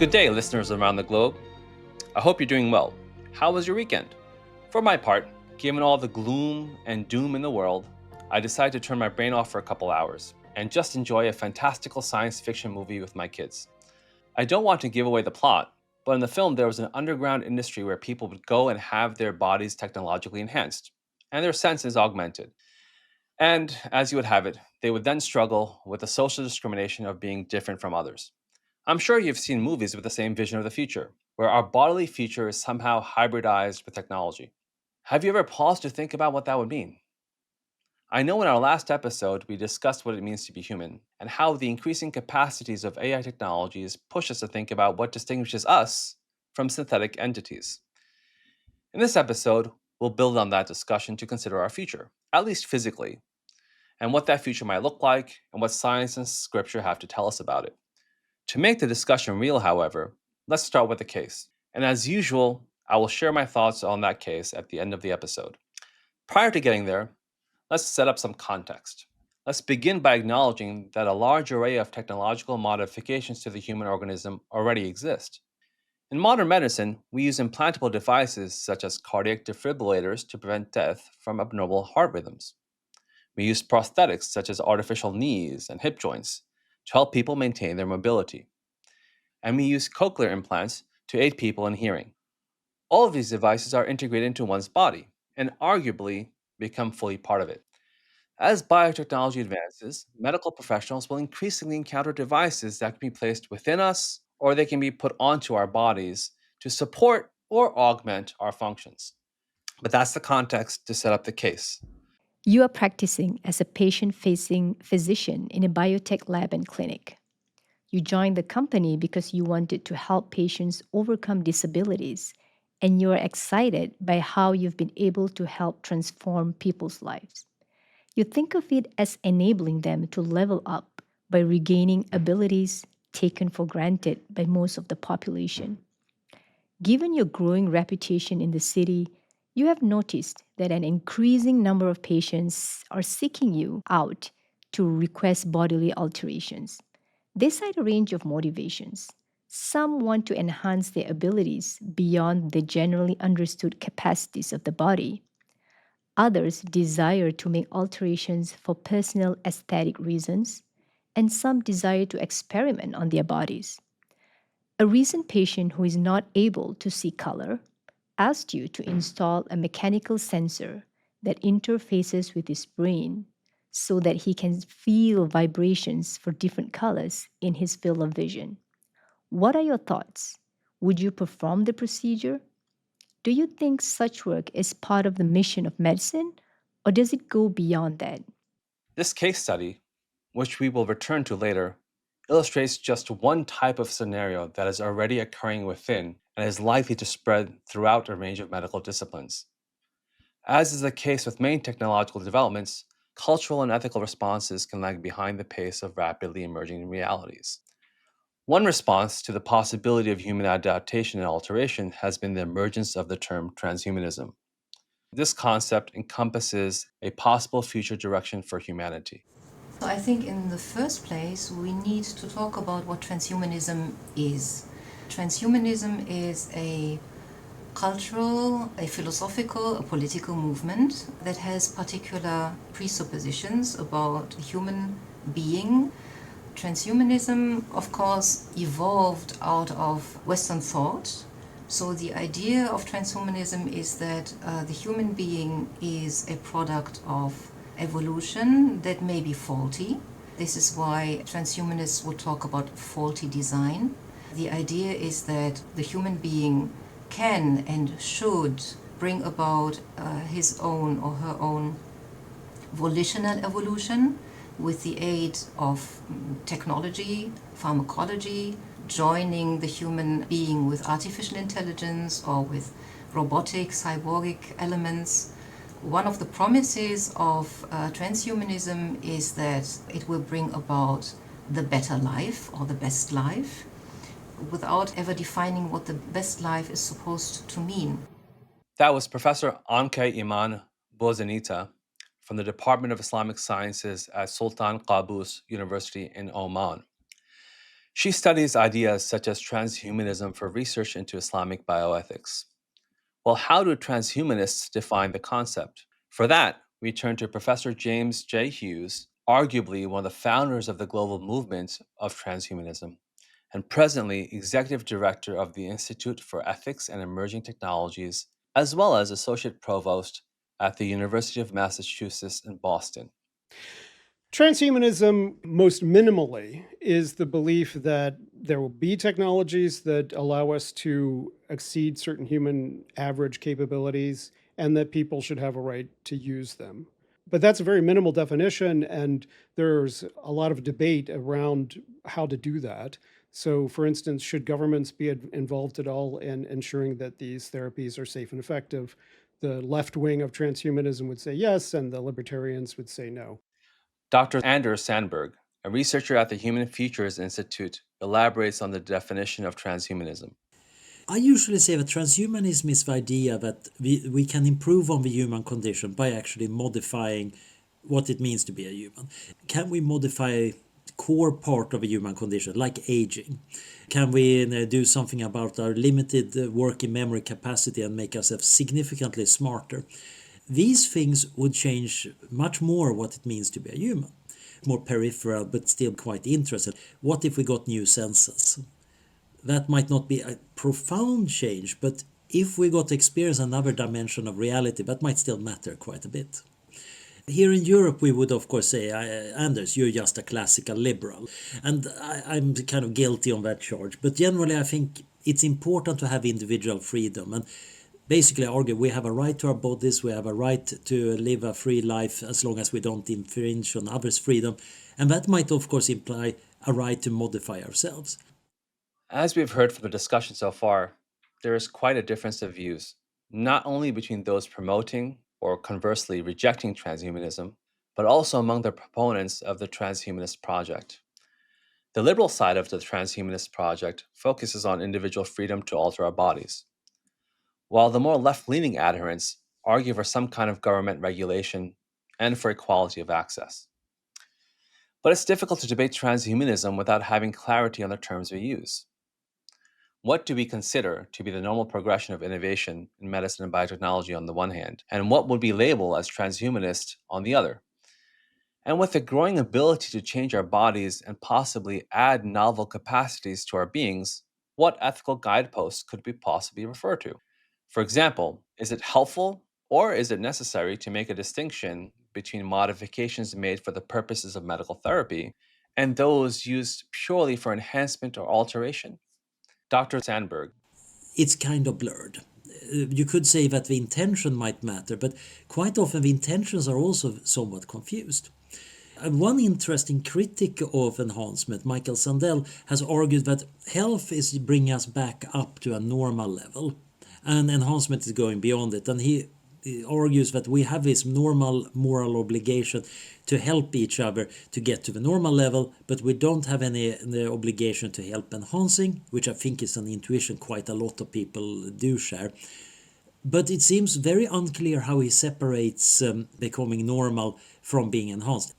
Good day, listeners around the globe. I hope you're doing well. How was your weekend? For my part, given all the gloom and doom in the world, I decided to turn my brain off for a couple hours and just enjoy a fantastical science fiction movie with my kids. I don't want to give away the plot, but in the film, there was an underground industry where people would go and have their bodies technologically enhanced and their senses augmented. And as you would have it, they would then struggle with the social discrimination of being different from others. I'm sure you've seen movies with the same vision of the future, where our bodily feature is somehow hybridized with technology. Have you ever paused to think about what that would mean? I know in our last episode we discussed what it means to be human and how the increasing capacities of AI technologies push us to think about what distinguishes us from synthetic entities. In this episode, we'll build on that discussion to consider our future, at least physically, and what that future might look like and what science and scripture have to tell us about it. To make the discussion real, however, let's start with a case. And as usual, I will share my thoughts on that case at the end of the episode. Prior to getting there, let's set up some context. Let's begin by acknowledging that a large array of technological modifications to the human organism already exist. In modern medicine, we use implantable devices such as cardiac defibrillators to prevent death from abnormal heart rhythms. We use prosthetics such as artificial knees and hip joints to help people maintain their mobility. And we use cochlear implants to aid people in hearing. All of these devices are integrated into one's body and arguably become fully part of it. As biotechnology advances, medical professionals will increasingly encounter devices that can be placed within us or they can be put onto our bodies to support or augment our functions. But that's the context to set up the case. You are practicing as a patient facing physician in a biotech lab and clinic. You joined the company because you wanted to help patients overcome disabilities, and you are excited by how you've been able to help transform people's lives. You think of it as enabling them to level up by regaining abilities taken for granted by most of the population. Given your growing reputation in the city, you have noticed that an increasing number of patients are seeking you out to request bodily alterations. They cite a range of motivations. Some want to enhance their abilities beyond the generally understood capacities of the body. Others desire to make alterations for personal aesthetic reasons, and some desire to experiment on their bodies. A recent patient who is not able to see color asked you to install a mechanical sensor that interfaces with his brain so that he can feel vibrations for different colors in his field of vision. What are your thoughts? Would you perform the procedure? Do you think such work is part of the mission of medicine, or does it go beyond that? This case study, which we will return to later, illustrates just one type of scenario that is already occurring within and is likely to spread throughout a range of medical disciplines. As is the case with many technological developments, cultural and ethical responses can lag behind the pace of rapidly emerging realities. One response to the possibility of human adaptation and alteration has been the emergence of the term transhumanism. This concept encompasses a possible future direction for humanity. So I think in the first place, we need to talk about what transhumanism is. Transhumanism is a cultural, a philosophical, a political movement that has particular presuppositions about the human being. Transhumanism, of course, evolved out of Western thought. So the idea of transhumanism is that the human being is a product of evolution that may be faulty. This is why transhumanists would talk about faulty design. The idea is that the human being can and should bring about his own or her own volitional evolution with the aid of technology, pharmacology, joining the human being with artificial intelligence or with robotic, cyborgic elements. One of the promises of transhumanism is that it will bring about the better life or the best life without ever defining what the best life is supposed to mean. That was Professor Anke Iman Bozanita from the Department of Islamic Sciences at Sultan Qaboos University in Oman. She studies ideas such as transhumanism for research into Islamic bioethics. Well, how do transhumanists define the concept? For that, we turn to Professor James J. Hughes, arguably one of the founders of the global movement of transhumanism, and presently executive director of the Institute for Ethics and Emerging Technologies, as well as associate provost at the University of Massachusetts in Boston. Transhumanism, most minimally, is the belief that there will be technologies that allow us to exceed certain human average capabilities and that people should have a right to use them. But that's a very minimal definition, and there's a lot of debate around how to do that. So, for instance, should governments be involved at all in ensuring that these therapies are safe and effective? The left wing of transhumanism would say yes, and the libertarians would say no. Dr. Anders Sandberg, a researcher at the Human Futures Institute, elaborates on the definition of transhumanism. I usually say that transhumanism is the idea that we can improve on the human condition by actually modifying what it means to be a human. Can we modify core part of a human condition, like aging? Can we do something about our limited working memory capacity and make ourselves significantly smarter? These things would change much more what it means to be a human. More peripheral, but still quite interesting. What if we got new senses? That might not be a profound change, but if we got to experience another dimension of reality, that might still matter quite a bit. Here in Europe, we would of course say, Anders, you're just a classical liberal. And I'm kind of guilty on that charge. But generally, I think it's important to have individual freedom. And basically, I argue we have a right to our bodies, we have a right to live a free life as long as we don't infringe on others' freedom. And that might, of course, imply a right to modify ourselves. As we've heard from the discussion so far, there is quite a difference of views, not only between those promoting or conversely rejecting transhumanism, but also among the proponents of the transhumanist project. The liberal side of the transhumanist project focuses on individual freedom to alter our bodies, while the more left leaning adherents argue for some kind of government regulation and for equality of access. But it's difficult to debate transhumanism without having clarity on the terms we use. What do we consider to be the normal progression of innovation in medicine and biotechnology on the one hand, and what would be labeled as transhumanist on the other? And with the growing ability to change our bodies and possibly add novel capacities to our beings, what ethical guideposts could we possibly refer to? For example, is it helpful or is it necessary to make a distinction between modifications made for the purposes of medical therapy and those used purely for enhancement or alteration? Dr. Sandberg. It's kind of blurred. You could say that the intention might matter, but quite often the intentions are also somewhat confused. One interesting critic of enhancement, Michael Sandel, has argued that health is bringing us back up to a normal level, and enhancement is going beyond it. And he argues that we have this normal moral obligation to help each other to get to the normal level, but we don't have any obligation to help enhancing, which I think is an intuition quite a lot of people do share. But it seems very unclear how he separates becoming normal from being enhanced.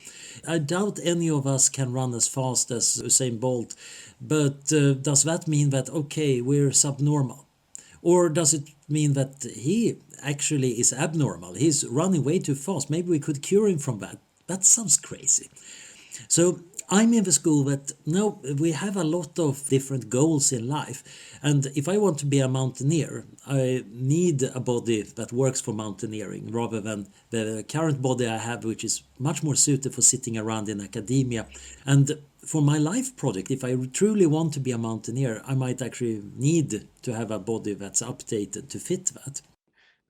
I doubt any of us can run as fast as Usain Bolt, but does that mean that, okay, we're subnormal? Or does it mean that he actually is abnormal? He's running way too fast. Maybe we could cure him from that. That sounds crazy. So I'm in the school that no, we have a lot of different goals in life. And if I want to be a mountaineer, I need a body that works for mountaineering rather than the current body I have, which is much more suited for sitting around in academia. And for my life project, if I truly want to be a mountaineer, I might actually need to have a body that's updated to fit that.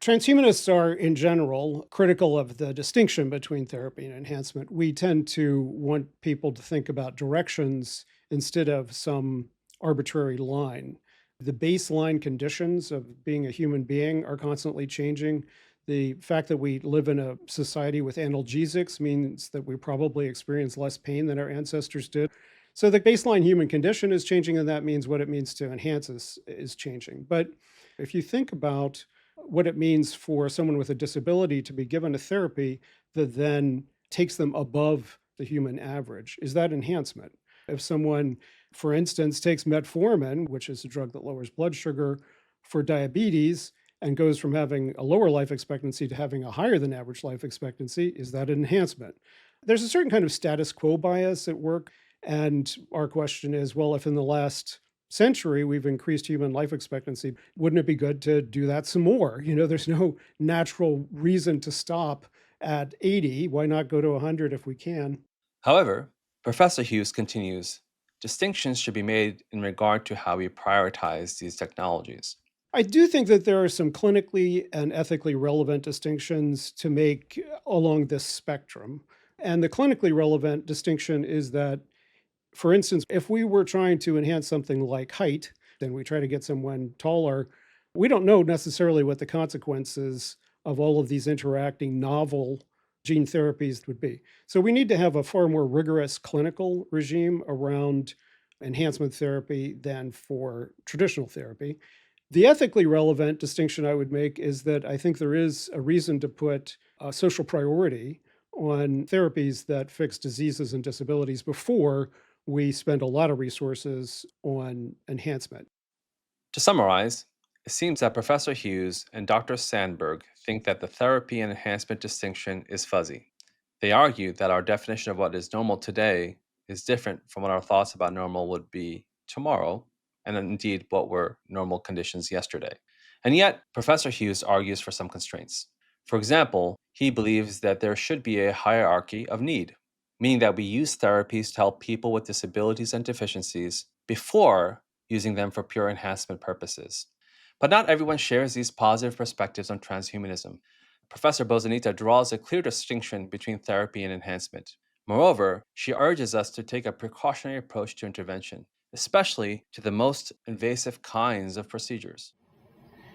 Transhumanists are, in general, critical of the distinction between therapy and enhancement. We tend to want people to think about directions instead of some arbitrary line. The baseline conditions of being a human being are constantly changing. The fact that we live in a society with analgesics means that we probably experience less pain than our ancestors did. So the baseline human condition is changing, and that means what it means to enhance is changing. But if you think about what it means for someone with a disability to be given a therapy that then takes them above the human average, is that enhancement? If someone for instance, takes metformin, which is a drug that lowers blood sugar for diabetes, and goes from having a lower life expectancy to having a higher than average life expectancy, is that an enhancement? There's a certain kind of status quo bias at work. And our question is, well, if in the last century we've increased human life expectancy, wouldn't it be good to do that some more? There's no natural reason to stop at 80. Why not go to 100 if we can? However, Professor Hughes continues, distinctions should be made in regard to how we prioritize these technologies. I do think that there are some clinically and ethically relevant distinctions to make along this spectrum. And the clinically relevant distinction is that, for instance, if we were trying to enhance something like height, and we try to get someone taller, we don't know necessarily what the consequences of all of these interacting novel gene therapies would be. So we need to have a far more rigorous clinical regime around enhancement therapy than for traditional therapy. The ethically relevant distinction I would make is that I think there is a reason to put a social priority on therapies that fix diseases and disabilities before we spend a lot of resources on enhancement. To summarize, it seems that Professor Hughes and Dr. Sandberg think that the therapy and enhancement distinction is fuzzy. They argue that our definition of what is normal today is different from what our thoughts about normal would be tomorrow, and indeed what were normal conditions yesterday. And yet, Professor Hughes argues for some constraints. For example, he believes that there should be a hierarchy of need, meaning that we use therapies to help people with disabilities and deficiencies before using them for pure enhancement purposes. But not everyone shares these positive perspectives on transhumanism. Professor Bosanita draws a clear distinction between therapy and enhancement. Moreover, she urges us to take a precautionary approach to intervention, especially to the most invasive kinds of procedures.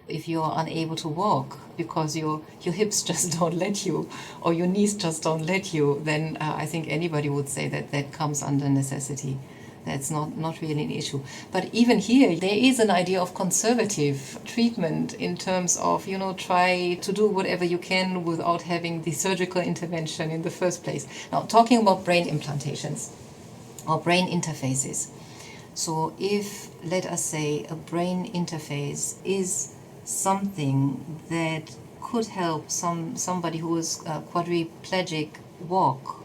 If you're unable to walk because your hips just don't let you, or your knees just don't let you, then I think anybody would say that that comes under necessity. That's not really an issue. But even here, there is an idea of conservative treatment in terms of, try to do whatever you can without having the surgical intervention in the first place. Now, talking about brain implantations or brain interfaces. So if, let us say, a brain interface is something that could help somebody who is quadriplegic walk,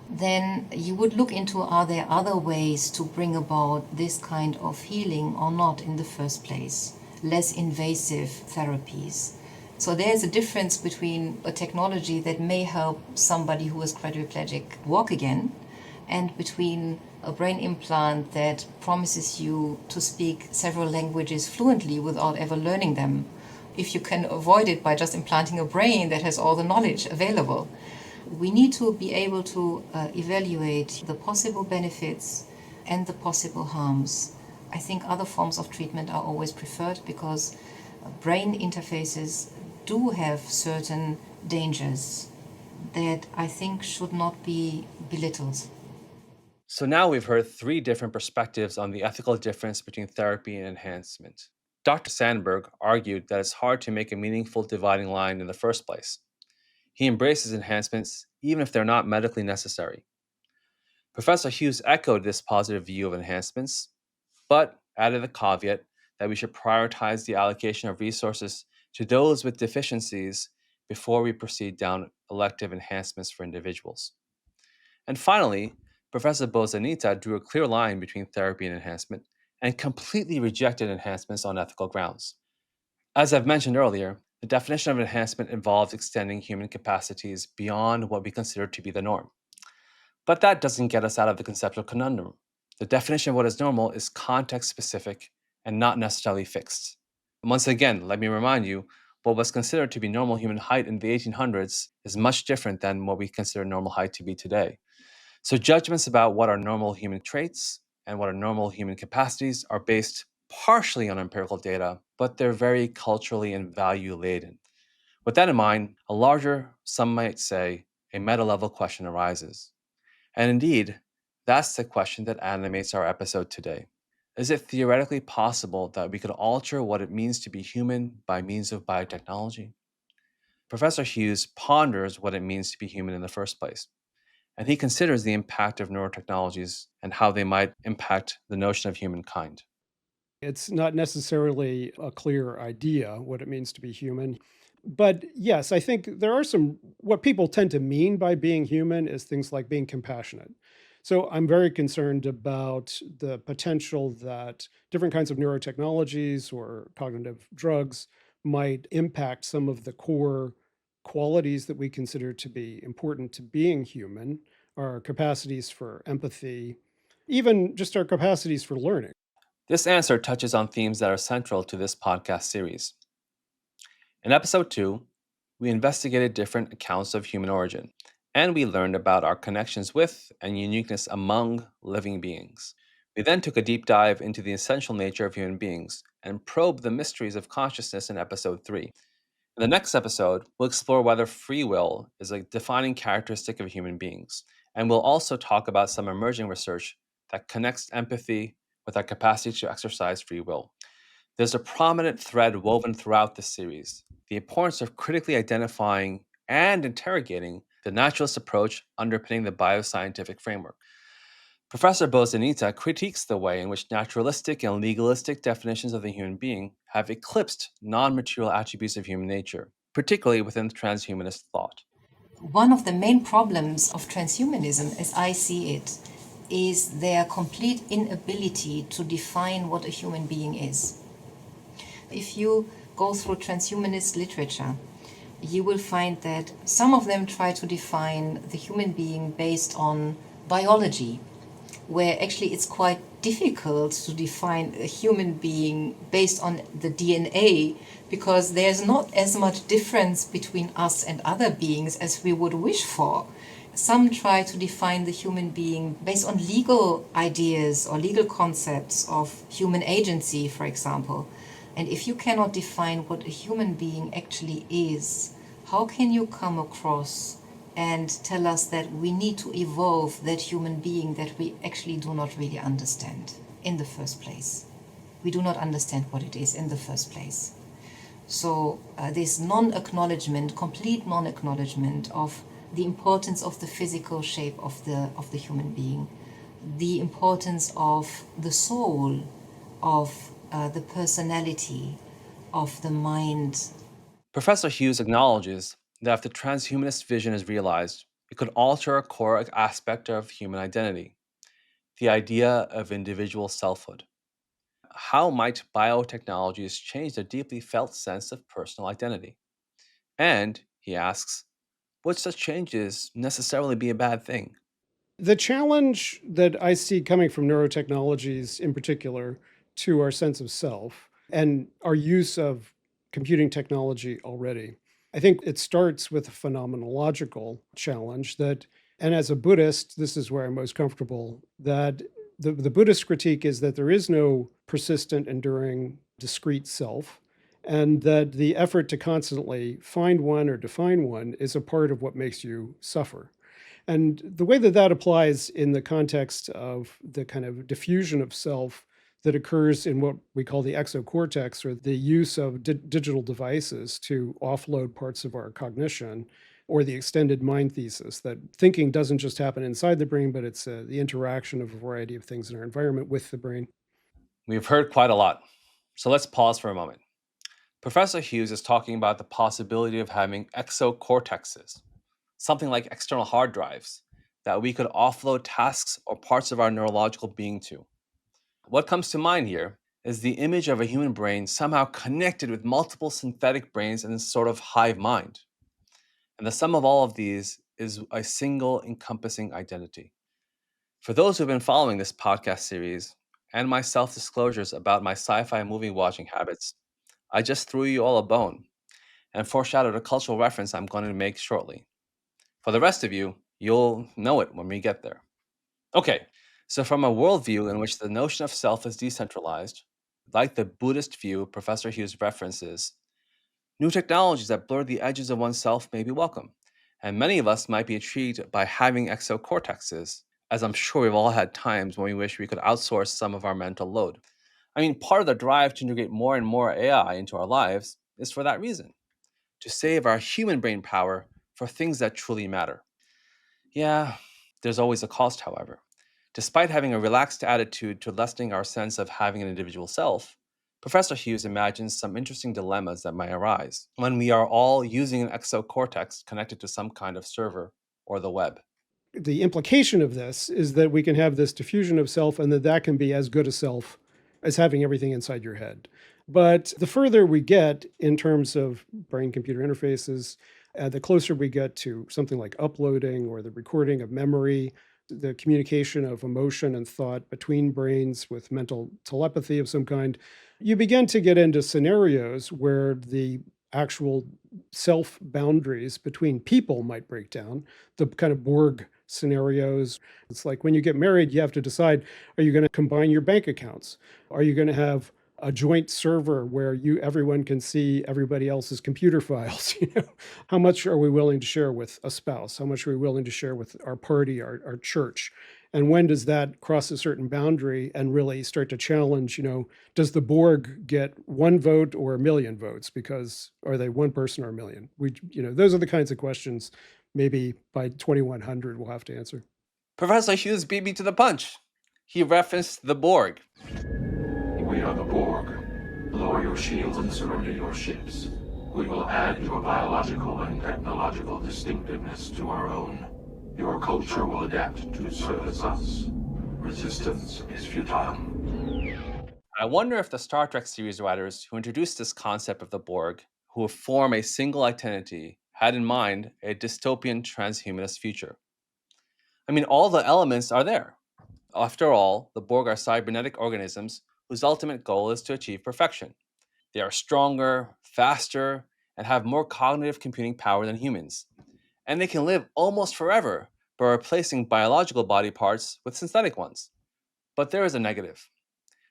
then you would look into, are there other ways to bring about this kind of healing or not in the first place? Less invasive therapies. So there's a difference between a technology that may help somebody who is quadriplegic walk again, and between a brain implant that promises you to speak several languages fluently without ever learning them, if you can avoid it by just implanting a brain that has all the knowledge available. We need to be able to evaluate the possible benefits and the possible harms. I think other forms of treatment are always preferred because brain interfaces do have certain dangers that I think should not be belittled. So now we've heard three different perspectives on the ethical difference between therapy and enhancement. Dr. Sandberg argued that it's hard to make a meaningful dividing line in the first place. He embraces enhancements even if they're not medically necessary. Professor Hughes echoed this positive view of enhancements, but added the caveat that we should prioritize the allocation of resources to those with deficiencies before we proceed down elective enhancements for individuals. And finally, Professor Bosanita drew a clear line between therapy and enhancement and completely rejected enhancements on ethical grounds. As I've mentioned earlier, the definition of enhancement involves extending human capacities beyond what we consider to be the norm. But that doesn't get us out of the conceptual conundrum. The definition of what is normal is context specific and not necessarily fixed. And once again, let me remind you, what was considered to be normal human height in the 1800s is much different than what we consider normal height to be today. So judgments about what are normal human traits and what are normal human capacities are based partially on empirical data, but they're very culturally and value laden. With that in mind, a larger, some might say, a meta-level question arises. And indeed, that's the question that animates our episode today. Is it theoretically possible that we could alter what it means to be human by means of biotechnology? Professor Hughes ponders what it means to be human in the first place. and he considers the impact of neurotechnologies and how they might impact the notion of humankind. It's not necessarily a clear idea what it means to be human. But yes, I think there are some, what people tend to mean by being human is things like being compassionate. So I'm very concerned about the potential that different kinds of neurotechnologies or cognitive drugs might impact some of the core qualities that we consider to be important to being human, our capacities for empathy, even just our capacities for learning. This answer touches on themes that are central to this podcast series. In episode 2, we investigated different accounts of human origin, and we learned about our connections with and uniqueness among living beings. We then took a deep dive into the essential nature of human beings and probed the mysteries of consciousness in episode 3. In the next episode, we'll explore whether free will is a defining characteristic of human beings, and we'll also talk about some emerging research that connects empathy with our capacity to exercise free will. There's a prominent thread woven throughout this series: the importance of critically identifying and interrogating the naturalist approach underpinning the bioscientific framework. Professor Bosanita critiques the way in which naturalistic and legalistic definitions of the human being have eclipsed non material attributes of human nature, particularly within transhumanist thought. One of the main problems of transhumanism, as I see it, is their complete inability to define what a human being is. If you go through transhumanist literature, you will find that some of them try to define the human being based on biology, where actually it's quite difficult to define a human being based on the DNA, because there's not as much difference between us and other beings as we would wish for. Some try to define the human being based on legal ideas or legal concepts of human agency, for example. And if you cannot define what a human being actually is, how can you come across and tell us that we need to evolve that human being that we actually do not really understand in the first place? We do not understand what it is in the first place. So this non-acknowledgement, complete non-acknowledgement of the importance of the physical shape of the human being, the importance of the soul, of the personality, of the mind. Professor Hughes acknowledges that if the transhumanist vision is realized, it could alter a core aspect of human identity: the idea of individual selfhood. How might biotechnologies change the deeply felt sense of personal identity? And, he asks, would such changes necessarily be a bad thing? The challenge that I see coming from neurotechnologies in particular to our sense of self and our use of computing technology already, I think it starts with a phenomenological challenge that, and as a Buddhist, this is where I'm most comfortable, that the Buddhist critique is that there is no persistent, enduring, discrete self, and that the effort to constantly find one or define one is a part of what makes you suffer. And the way that that applies in the context of the kind of diffusion of self that occurs in what we call the exocortex, or the use of digital devices to offload parts of our cognition, or the extended mind thesis that thinking doesn't just happen inside the brain, but it's the interaction of a variety of things in our environment with the brain. We've heard quite a lot, so let's pause for a moment. Professor Hughes is talking about the possibility of having exocortexes, something like external hard drives, that we could offload tasks or parts of our neurological being to. What comes to mind here is the image of a human brain somehow connected with multiple synthetic brains in a sort of hive mind. And the sum of all of these is a single encompassing identity. For those who've been following this podcast series and my self disclosures about my sci fi movie watching habits, I just threw you all a bone and foreshadowed a cultural reference I'm going to make shortly. For the rest of you, you'll know it when we get there. Okay, so from a worldview in which the notion of self is decentralized, like the Buddhist view Professor Hughes references, new technologies that blur the edges of oneself may be welcome, and many of us might be intrigued by having exocortexes, as I'm sure we've all had times when we wish we could outsource some of our mental load. I mean, part of the drive to integrate more and more AI into our lives is for that reason: to save our human brain power for things that truly matter. Yeah, There's always a cost, however. Despite having a relaxed attitude to lessening our sense of having an individual self, Professor Hughes imagines some interesting dilemmas that might arise when we are all using an exocortex connected to some kind of server or the web. The implication of this is that we can have this diffusion of self and that can be as good a self as having everything inside your head. But the further we get in terms of brain-computer interfaces, the closer we get to something like uploading or the recording of memory, the communication of emotion and thought between brains with mental telepathy of some kind, you begin to get into scenarios where the actual self boundaries between people might break down, the kind of Borg scenarios. It's like when you get married, you have to decide, are you going to combine your bank accounts? Are you going to have a joint server where everyone can see everybody else's computer files? How much are we willing to share with a spouse? How much are we willing to share with our party, our church? And when does that cross a certain boundary and really start to challenge, does the Borg get one vote or a million votes? Because are they one person or a million? Those are the kinds of questions maybe by 2100 we'll have to answer. Professor Hughes beat me to the punch. He referenced the Borg. We are the Borg. Lower your shields and surrender your ships. We will add your biological and technological distinctiveness to our own. Your culture will adapt to service us. Resistance is futile. I wonder if the Star Trek series writers who introduced this concept of the Borg, who form a single identity, had in mind a dystopian transhumanist future. I mean, all the elements are there. After all, the Borg are cybernetic organisms whose ultimate goal is to achieve perfection. They are stronger, faster, and have more cognitive computing power than humans. And they can live almost forever by replacing biological body parts with synthetic ones. But there is a negative.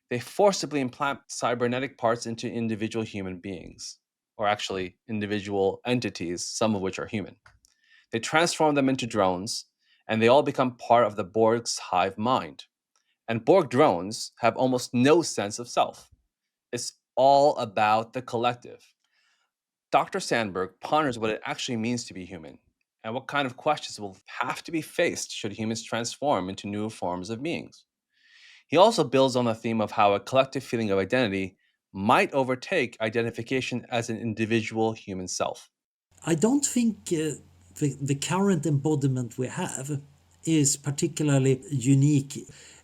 They forcibly implant cybernetic parts into individual human beings, or actually individual entities, some of which are human. They transform them into drones, and they all become part of the Borg's hive mind. And Borg drones have almost no sense of self. It's all about the collective. Dr. Sandberg ponders what it actually means to be human and what kind of questions will have to be faced should humans transform into new forms of beings. He also builds on the theme of how a collective feeling of identity might overtake identification as an individual human self. I don't think the current embodiment we have is particularly unique.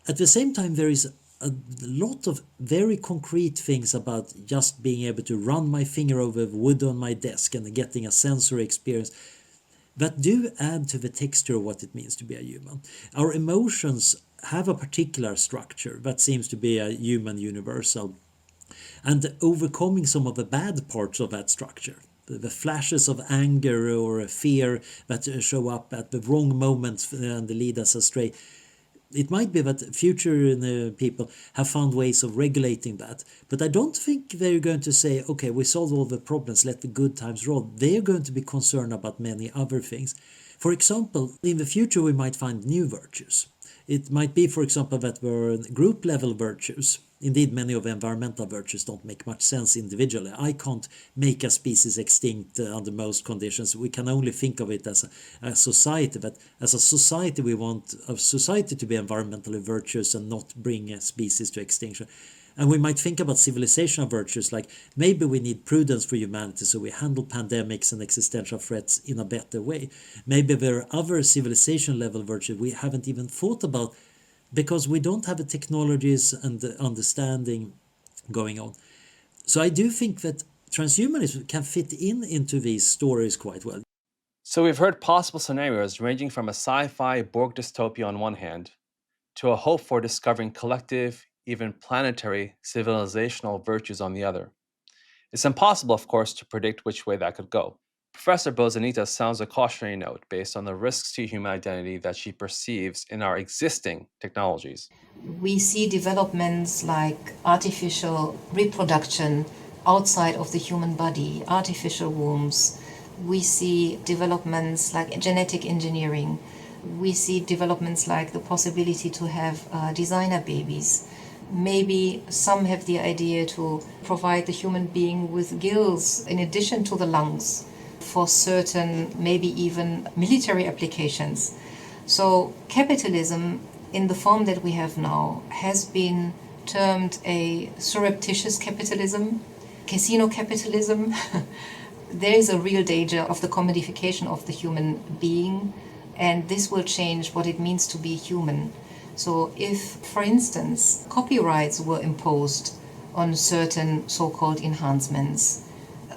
At the same time, there is a lot of very concrete things about just being able to run my finger over wood on my desk and getting a sensory experience that do add to the texture of what it means to be a human. Our emotions have a particular structure that seems to be a human universal, and overcoming some of the bad parts of that structure, the flashes of anger or fear that show up at the wrong moments and lead us astray. It might be that future people have found ways of regulating that, but I don't think they're going to say, okay, we solved all the problems, let the good times roll. They're going to be concerned about many other things. For example, in the future we might find new virtues. It might be, for example, that there are group level virtues. Indeed, many of the environmental virtues don't make much sense individually. I can't make a species extinct under most conditions. We can only think of it as a society. But as a society, we want a society to be environmentally virtuous and not bring a species to extinction. And we might think about civilizational virtues, like maybe we need prudence for humanity, so we handle pandemics and existential threats in a better way. Maybe there are other civilization level virtues we haven't even thought about because we don't have the technologies and the understanding going on. So I do think that transhumanism can fit into these stories quite well. So we've heard possible scenarios ranging from a sci-fi Borg dystopia on one hand to a hope for discovering collective, even planetary, civilizational virtues on the other. It's impossible, of course, to predict which way that could go. Professor Bozanita sounds a cautionary note based on the risks to human identity that she perceives in our existing technologies. We see developments like artificial reproduction outside of the human body, artificial wombs. We see developments like genetic engineering. We see developments like the possibility to have designer babies. Maybe some have the idea to provide the human being with gills in addition to the lungs for certain, maybe even military applications. So capitalism, in the form that we have now, has been termed a surreptitious capitalism, casino capitalism. There is a real danger of the commodification of the human being, and this will change what it means to be human. So if, for instance, copyrights were imposed on certain so-called enhancements,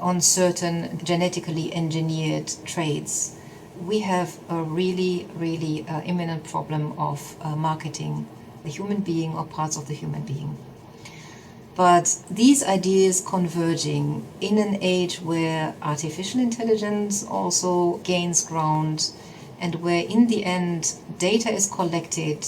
on certain genetically engineered traits, we have a really, really imminent problem of marketing the human being or parts of the human being. But these ideas converging in an age where artificial intelligence also gains ground, and where in the end data is collected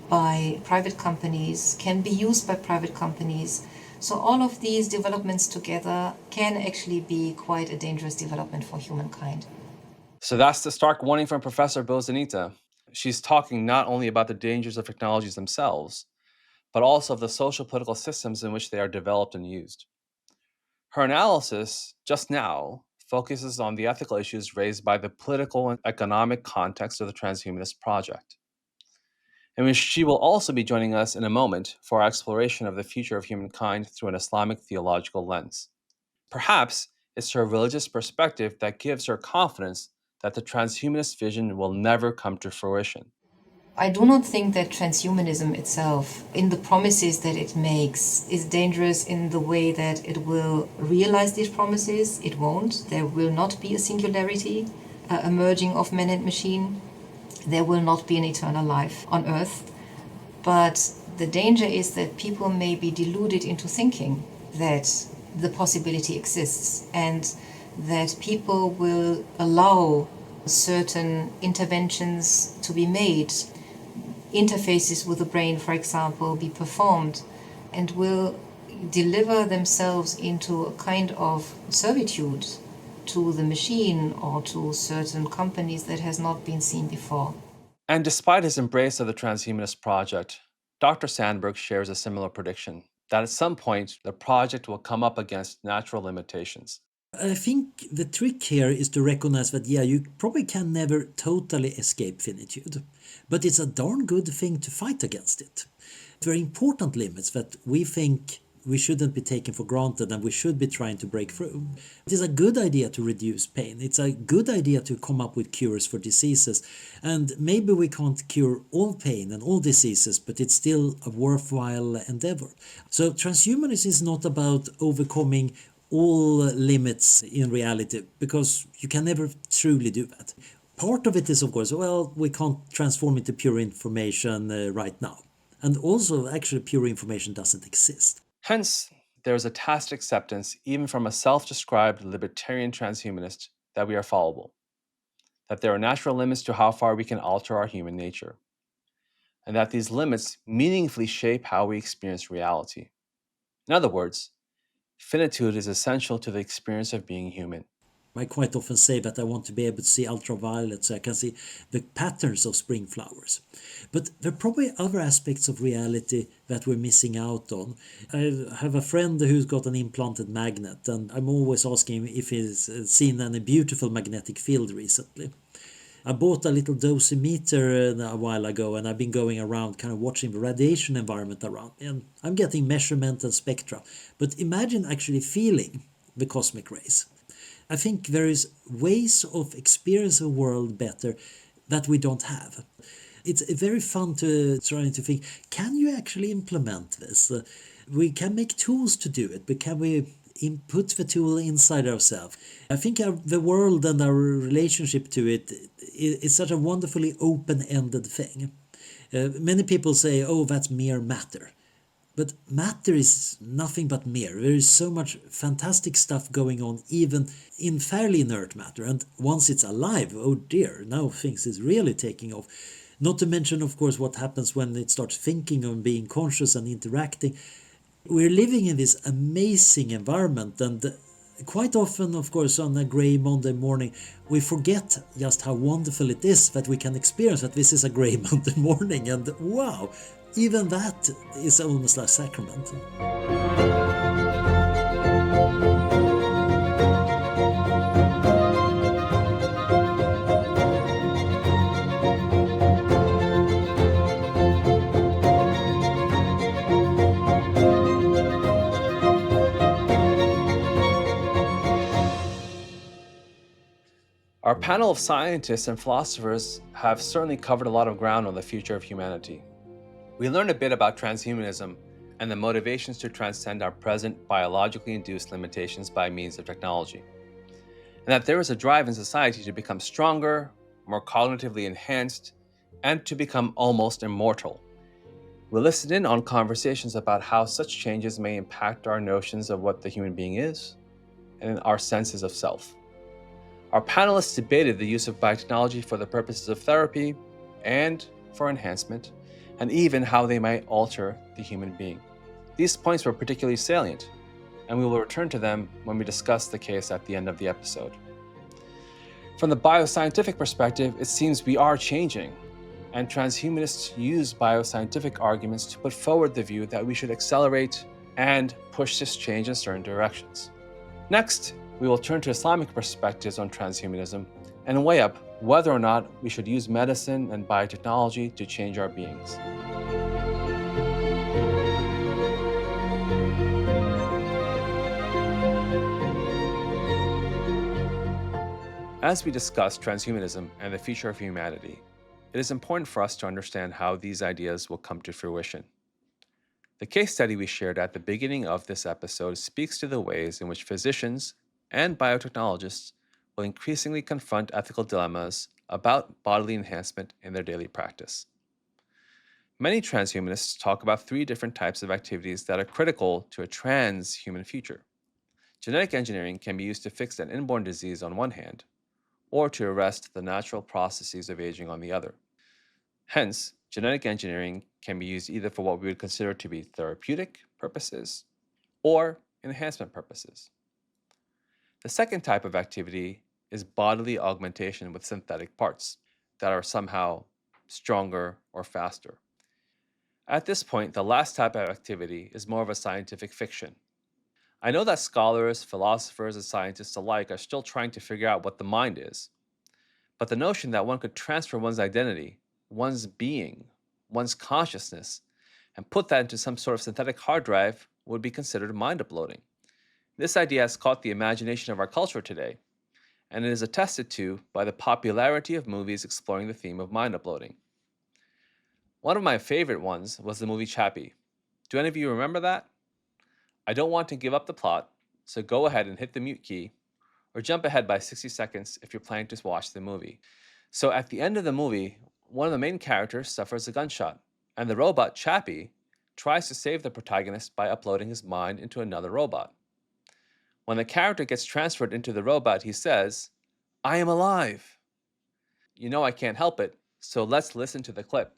by private companies, can be used by private companies. So all of these developments together can actually be quite a dangerous development for humankind. So that's the stark warning from Professor Bosanita. She's talking not only about the dangers of technologies themselves, but also of the social political systems in which they are developed and used. Her analysis, just now, focuses on the ethical issues raised by the political and economic context of the transhumanist project. And she will also be joining us in a moment for our exploration of the future of humankind through an Islamic theological lens. Perhaps it's her religious perspective that gives her confidence that the transhumanist vision will never come to fruition. I do not think that transhumanism itself, in the promises that it makes, is dangerous in the way that it will realize these promises. It won't. There will not be a singularity, a merging of man and machine. There will not be an eternal life on earth. But the danger is that people may be deluded into thinking that the possibility exists, and that people will allow certain interventions to be made, interfaces with the brain, for example, be performed, and will deliver themselves into a kind of servitude to the machine or to certain companies that has not been seen before. And despite his embrace of the transhumanist project, Dr. Sandberg shares a similar prediction that at some point the project will come up against natural limitations. I think the trick here is to recognize that, yeah, you probably can never totally escape finitude, but it's a darn good thing to fight against it. Very important limits that we think we shouldn't be taken for granted and we should be trying to break through. It is a good idea to reduce pain. It's a good idea to come up with cures for diseases. And maybe we can't cure all pain and all diseases, but it's still a worthwhile endeavor. So transhumanism is not about overcoming all limits in reality, because you can never truly do that. Part of it is, of course, well, we can't transform into pure information right now. And also, actually, pure information doesn't exist. Hence, there is a tacit acceptance, even from a self-described libertarian transhumanist, that we are fallible, that there are natural limits to how far we can alter our human nature, and that these limits meaningfully shape how we experience reality. In other words, finitude is essential to the experience of being human. I quite often say that I want to be able to see ultraviolet so I can see the patterns of spring flowers. But there are probably other aspects of reality that we're missing out on. I have a friend who's got an implanted magnet, and I'm always asking him if he's seen any beautiful magnetic field recently. I bought a little dosimeter a while ago, and I've been going around kind of watching the radiation environment around me, and I'm getting measurement and spectra. But imagine actually feeling the cosmic rays. I think there is ways of experiencing the world better that we don't have. It's very fun to try to think, can you actually implement this? We can make tools to do it, but can we input the tool inside ourselves? I think the world and our relationship to it is such a wonderfully open-ended thing. Many people say, oh, that's mere matter. But matter is nothing but mere. There is so much fantastic stuff going on even in fairly inert matter. And once it's alive, oh dear, now things is really taking off. Not to mention, of course, what happens when it starts thinking and being conscious and interacting. We're living in this amazing environment, and quite often, of course, on a grey Monday morning, we forget just how wonderful it is that we can experience that this is a grey Monday morning, and wow, even that is almost like sacrament. Our panel of scientists and philosophers have certainly covered a lot of ground on the future of humanity. We learned a bit about transhumanism and the motivations to transcend our present biologically induced limitations by means of technology, and that there is a drive in society to become stronger, more cognitively enhanced, and to become almost immortal. We listened in on conversations about how such changes may impact our notions of what the human being is and our senses of self. Our panelists debated the use of biotechnology for the purposes of therapy and for enhancement, and even how they might alter the human being. These points were particularly salient, and we will return to them when we discuss the case at the end of the episode. From the bioscientific perspective, it seems we are changing, and transhumanists use bioscientific arguments to put forward the view that we should accelerate and push this change in certain directions. Next, we will turn to Islamic perspectives on transhumanism and weigh up whether or not we should use medicine and biotechnology to change our beings. As we discuss transhumanism and the future of humanity, it is important for us to understand how these ideas will come to fruition. The case study we shared at the beginning of this episode speaks to the ways in which physicians and biotechnologists will increasingly confront ethical dilemmas about bodily enhancement in their daily practice. Many transhumanists talk about three different types of activities that are critical to a transhuman future. Genetic engineering can be used to fix an inborn disease on one hand, or to arrest the natural processes of aging on the other. Hence, genetic engineering can be used either for what we would consider to be therapeutic purposes or enhancement purposes. The second type of activity is bodily augmentation with synthetic parts that are somehow stronger or faster. At this point, the last type of activity is more of a scientific fiction. I know that scholars, philosophers, and scientists alike are still trying to figure out what the mind is, but the notion that one could transfer one's identity, one's being, one's consciousness, and put that into some sort of synthetic hard drive would be considered mind uploading. This idea has caught the imagination of our culture today, and it is attested to by the popularity of movies exploring the theme of mind uploading. One of my favorite ones was the movie Chappie. Do any of you remember that? I don't want to give up the plot, so go ahead and hit the mute key, or jump ahead by 60 seconds if you're planning to watch the movie. So at the end of the movie, one of the main characters suffers a gunshot, and the robot Chappie tries to save the protagonist by uploading his mind into another robot. When the character gets transferred into the robot, he says, "I am alive." You know I can't help it, so let's listen to the clip.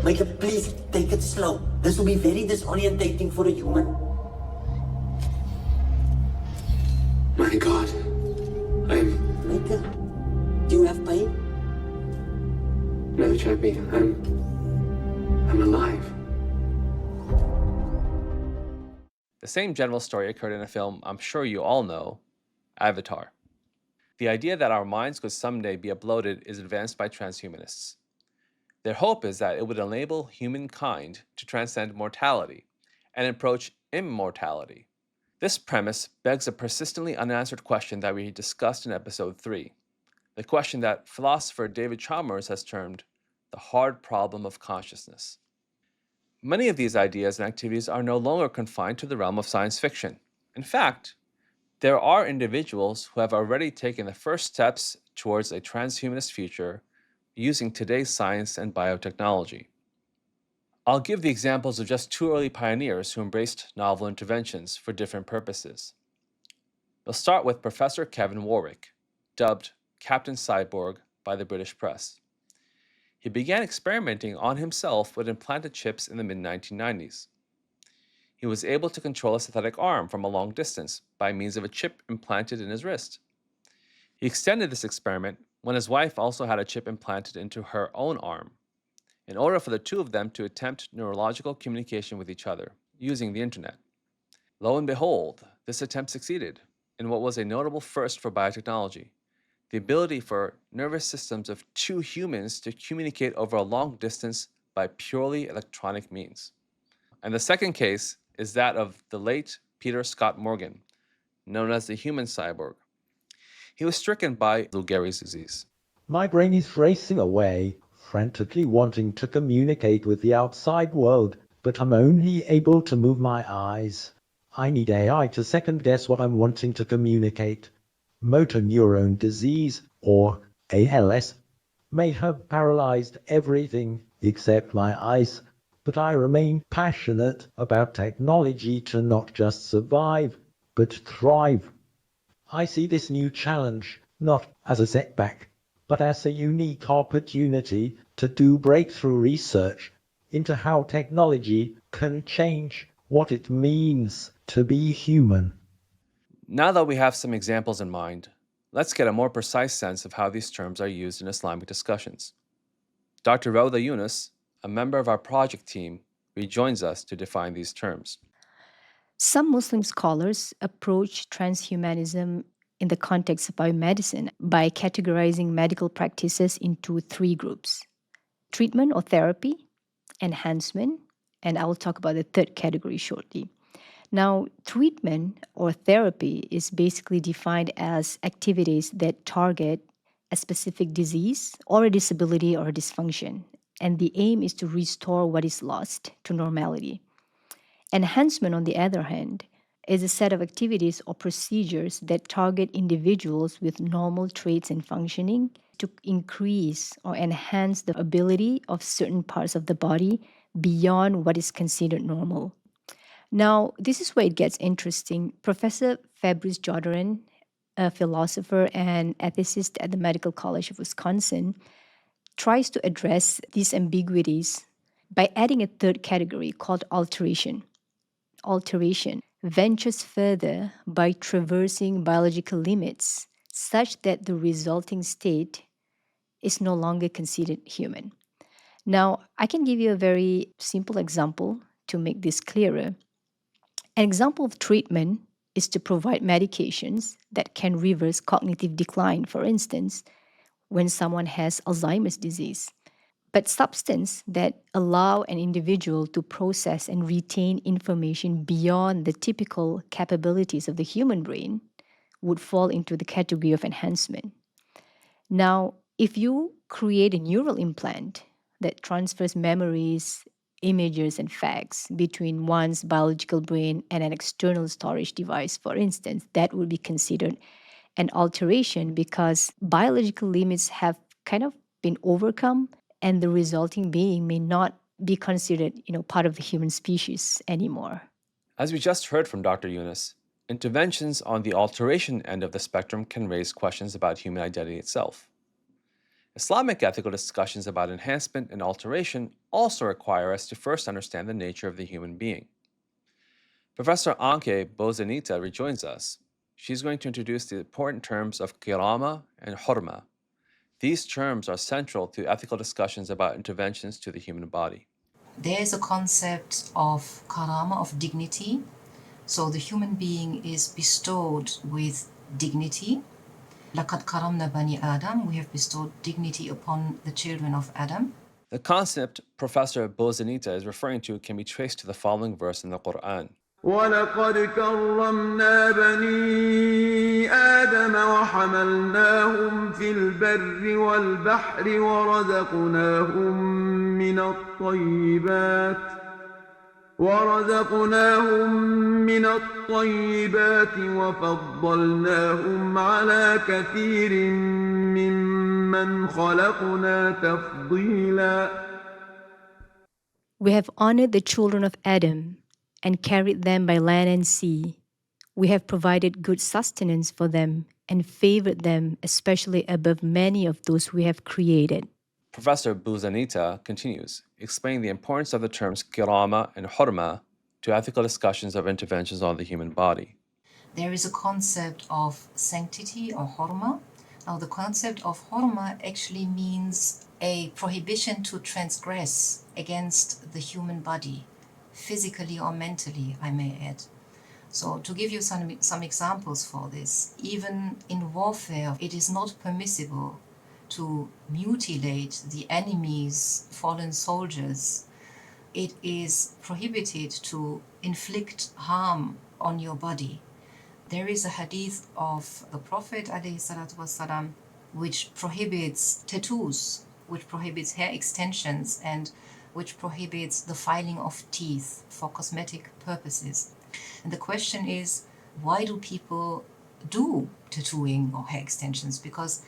Michael, please take it slow. This will be very disorientating for a human. My God. Michael, do you have pain? No, Chappie. I'm alive. The same general story occurred in a film I'm sure you all know, Avatar. The idea that our minds could someday be uploaded is advanced by transhumanists. Their hope is that it would enable humankind to transcend mortality and approach immortality. This premise begs a persistently unanswered question that we discussed in episode 3, the question that philosopher David Chalmers has termed the hard problem of consciousness. Many of these ideas and activities are no longer confined to the realm of science fiction. In fact, there are individuals who have already taken the first steps towards a transhumanist future using today's science and biotechnology. I'll give the examples of just two early pioneers who embraced novel interventions for different purposes. We'll start with Professor Kevin Warwick, dubbed Captain Cyborg by the British press. He began experimenting on himself with implanted chips in the mid-1990s. He was able to control a synthetic arm from a long distance by means of a chip implanted in his wrist. He extended this experiment when his wife also had a chip implanted into her own arm, in order for the two of them to attempt neurological communication with each other using the internet. Lo and behold, this attempt succeeded in what was a notable first for biotechnology: the ability for nervous systems of two humans to communicate over a long distance by purely electronic means. And the second case is that of the late Peter Scott Morgan, known as the human cyborg. He was stricken by Lou Gehrig's disease. My brain is racing away, frantically wanting to communicate with the outside world, but I'm only able to move my eyes. I need AI to second guess what I'm wanting to communicate. Motor neuron disease, or ALS, may have paralyzed everything except my eyes, but I remain passionate about technology to not just survive, but thrive. I see this new challenge not as a setback, but as a unique opportunity to do breakthrough research into how technology can change what it means to be human. Now that we have some examples in mind, let's get a more precise sense of how these terms are used in Islamic discussions. Dr. Rauda Yunus, a member of our project team, rejoins us to define these terms. Some Muslim scholars approach transhumanism in the context of biomedicine by categorizing medical practices into three groups: treatment or therapy, enhancement, and I will talk about the third category shortly. Now, treatment or therapy is basically defined as activities that target a specific disease or a disability or a dysfunction, and the aim is to restore what is lost to normality. Enhancement, on the other hand, is a set of activities or procedures that target individuals with normal traits and functioning to increase or enhance the ability of certain parts of the body beyond what is considered normal. Now, this is where it gets interesting. Professor Fabrice Jodorin, a philosopher and ethicist at the Medical College of Wisconsin, tries to address these ambiguities by adding a third category called alteration. Alteration ventures further by traversing biological limits such that the resulting state is no longer considered human. Now, I can give you a very simple example to make this clearer. An example of treatment is to provide medications that can reverse cognitive decline, for instance, when someone has Alzheimer's disease. But substances that allow an individual to process and retain information beyond the typical capabilities of the human brain would fall into the category of enhancement. Now, if you create a neural implant that transfers memories, images, and facts between one's biological brain and an external storage device, for instance, that would be considered an alteration because biological limits have kind of been overcome and the resulting being may not be considered, part of the human species anymore. As we just heard from Dr. Yunus, interventions on the alteration end of the spectrum can raise questions about human identity itself. Islamic ethical discussions about enhancement and alteration also require us to first understand the nature of the human being. Professor Anke Bozenita rejoins us. She's going to introduce the important terms of kirama and hurma. These terms are central to ethical discussions about interventions to the human body. There is a concept of karama, of dignity. So the human being is bestowed with dignity. لَقَدْ كَرَمْنَا بَنِي Adam. We have bestowed dignity upon the children of Adam. The concept Professor Bozenita is referring to can be traced to the following verse in the Quran. ولقد كرمنا بني آدم وحملناهم في البر والبحر ورزقناهم من الطيبات وفضلناهم على كثير ممن خلقنا تفضيلا. We have honored the children of Adam and carried them by land and sea. We have provided good sustenance for them and favored them, especially above many of those we have created. Professor Bozenita continues, explaining the importance of the terms kirama and hurma to ethical discussions of interventions on the human body. There is a concept of sanctity or hurma. Now, the concept of hurma actually means a prohibition to transgress against the human body, physically or mentally, I may add. So to give you some examples for this, even in warfare, it is not permissible to mutilate the enemy's fallen soldiers it is prohibited to inflict harm on your body. There is a hadith of the Prophet ﷺ which prohibits tattoos, which prohibits hair extensions, and which prohibits the filing of teeth for cosmetic purposes. And the question is, why do people do tattooing or hair extensions? Because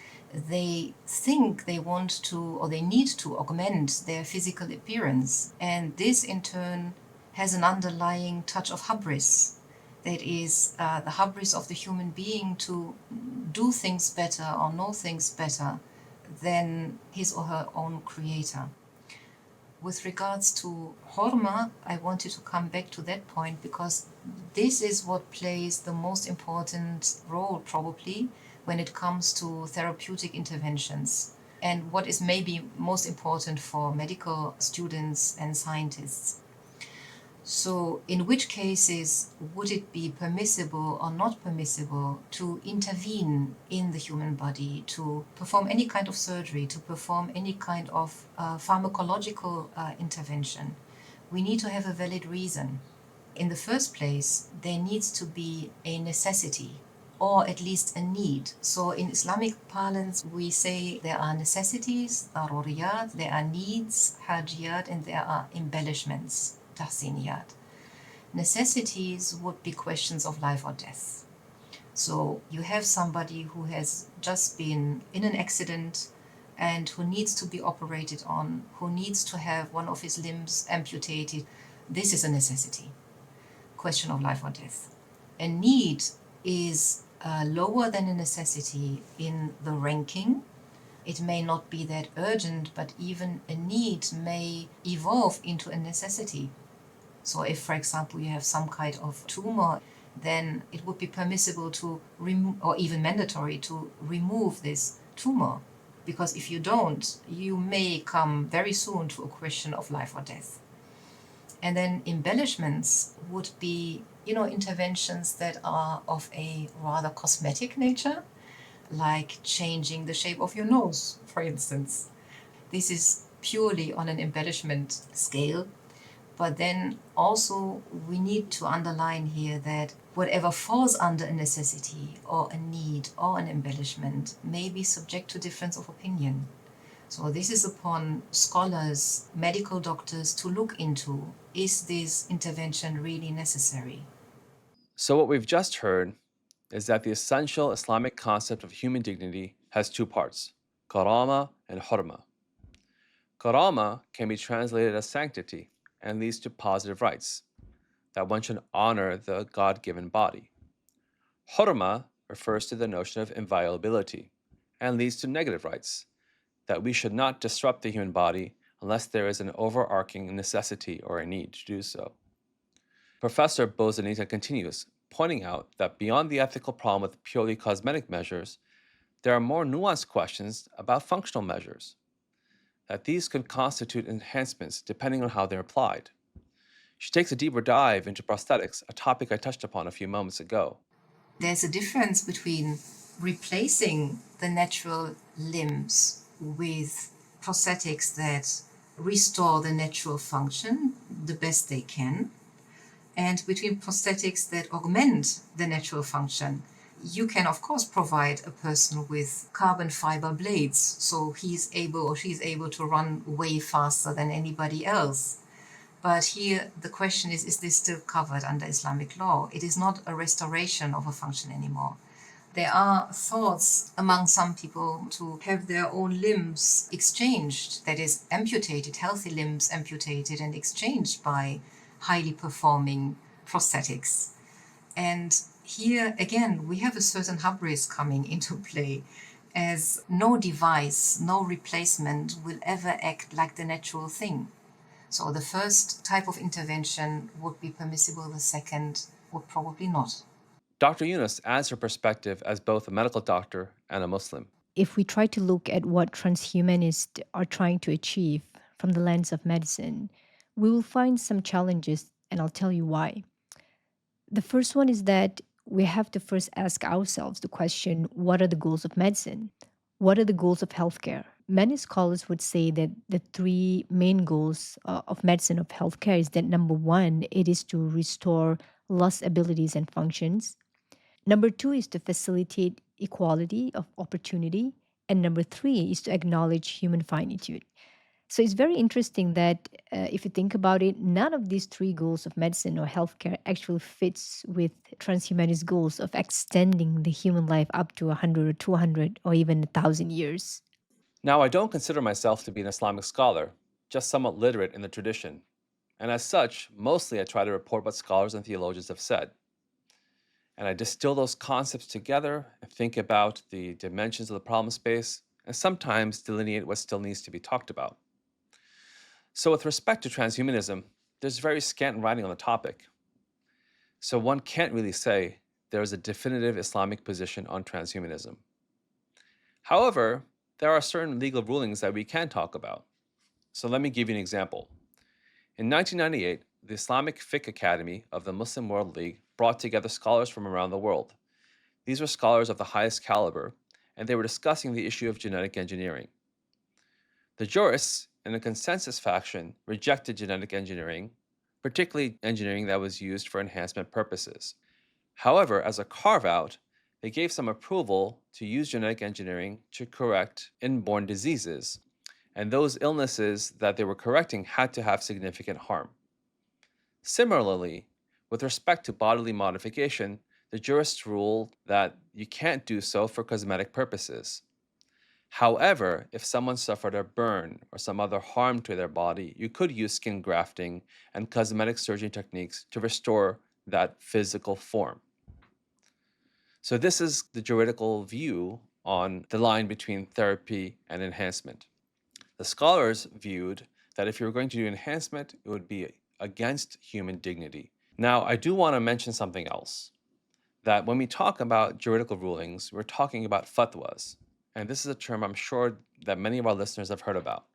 they think they want to or they need to augment their physical appearance. And this in turn has an underlying touch of hubris. That is the hubris of the human being to do things better or know things better than his or her own creator. With regards to Horma, I wanted to come back to that point because this is what plays the most important role probably when it comes to therapeutic interventions and what is maybe most important for medical students and scientists. So in which cases would it be permissible or not permissible to intervene in the human body, to perform any kind of surgery, to perform any kind of pharmacological intervention? We need to have a valid reason. In the first place, there needs to be a necessity or at least a need. So in Islamic parlance, we say there are necessities, daruriyat, there are needs, hajiyat, and there are embellishments, tahsiniyat. Necessities would be questions of life or death. So you have somebody who has just been in an accident and who needs to be operated on, who needs to have one of his limbs amputated. This is a necessity, question of life or death. A need is lower than a necessity in the ranking. It may not be that urgent, but even a need may evolve into a necessity. So if, for example, you have some kind of tumor, then it would be permissible to remove, or even mandatory to remove this tumor. Because if you don't, you may come very soon to a question of life or death. And then embellishments would be, interventions that are of a rather cosmetic nature, like changing the shape of your nose, for instance. This is purely on an embellishment scale. But then also we need to underline here that whatever falls under a necessity or a need or an embellishment may be subject to difference of opinion. So this is upon scholars, medical doctors to look into, is this intervention really necessary? So, what we've just heard is that the essential Islamic concept of human dignity has two parts, karama and hurma. Karama can be translated as sanctity and leads to positive rights, that one should honor the God-given body. Hurma refers to the notion of inviolability and leads to negative rights, that we should not disrupt the human body unless there is an overarching necessity or a need to do so. Professor Bozanita continues, pointing out that beyond the ethical problem with purely cosmetic measures, there are more nuanced questions about functional measures, that these could constitute enhancements depending on how they're applied. She takes a deeper dive into prosthetics, a topic I touched upon a few moments ago. There's a difference between replacing the natural limbs with prosthetics that restore the natural function the best they can, and between prosthetics that augment the natural function. You can, of course, provide a person with carbon fiber blades, so he's able or she's able to run way faster than anybody else. But here the question is this still covered under Islamic law? It is not a restoration of a function anymore. There are thoughts among some people to have their own limbs exchanged, that is, amputated, healthy limbs amputated and exchanged by highly performing prosthetics. And here again, we have a certain hubris coming into play, as no device, no replacement will ever act like the natural thing. So the first type of intervention would be permissible, the second would probably not. Dr. Yunus adds her perspective as both a medical doctor and a Muslim. If we try to look at what transhumanists are trying to achieve from the lens of medicine, we will find some challenges, and I'll tell you why. The first one is that we have to first ask ourselves the question, what are the goals of medicine? What are the goals of healthcare? Many scholars would say that the three main goals of medicine, of healthcare, is that number one, it is to restore lost abilities and functions. Number two is to facilitate equality of opportunity. And number three is to acknowledge human finitude. So it's very interesting that if you think about it, none of these three goals of medicine or healthcare actually fits with transhumanist goals of extending the human life up to 100 or 200 or even 1,000 years. Now, I don't consider myself to be an Islamic scholar, just somewhat literate in the tradition. And as such, mostly I try to report what scholars and theologians have said. And I distill those concepts together and think about the dimensions of the problem space and sometimes delineate what still needs to be talked about. So, with respect to transhumanism, there's very scant writing on the topic. So, one can't really say there is a definitive Islamic position on transhumanism. However, there are certain legal rulings that we can talk about. So, let me give you an example. In 1998, the Islamic Fiqh Academy of the Muslim World League brought together scholars from around the world. These were scholars of the highest caliber, and they were discussing the issue of genetic engineering. The jurists, in a consensus faction, rejected genetic engineering, particularly engineering that was used for enhancement purposes. However, as a carve-out, they gave some approval to use genetic engineering to correct inborn diseases, and those illnesses that they were correcting had to have significant harm. Similarly, with respect to bodily modification, the jurists ruled that you can't do so for cosmetic purposes. However, if someone suffered a burn or some other harm to their body, you could use skin grafting and cosmetic surgery techniques to restore that physical form. So, this is the juridical view on the line between therapy and enhancement. The scholars viewed that if you were going to do enhancement, it would be against human dignity. Now, I do want to mention something else, that when we talk about juridical rulings, we're talking about fatwas. And this is a term I'm sure that many of our listeners have heard about.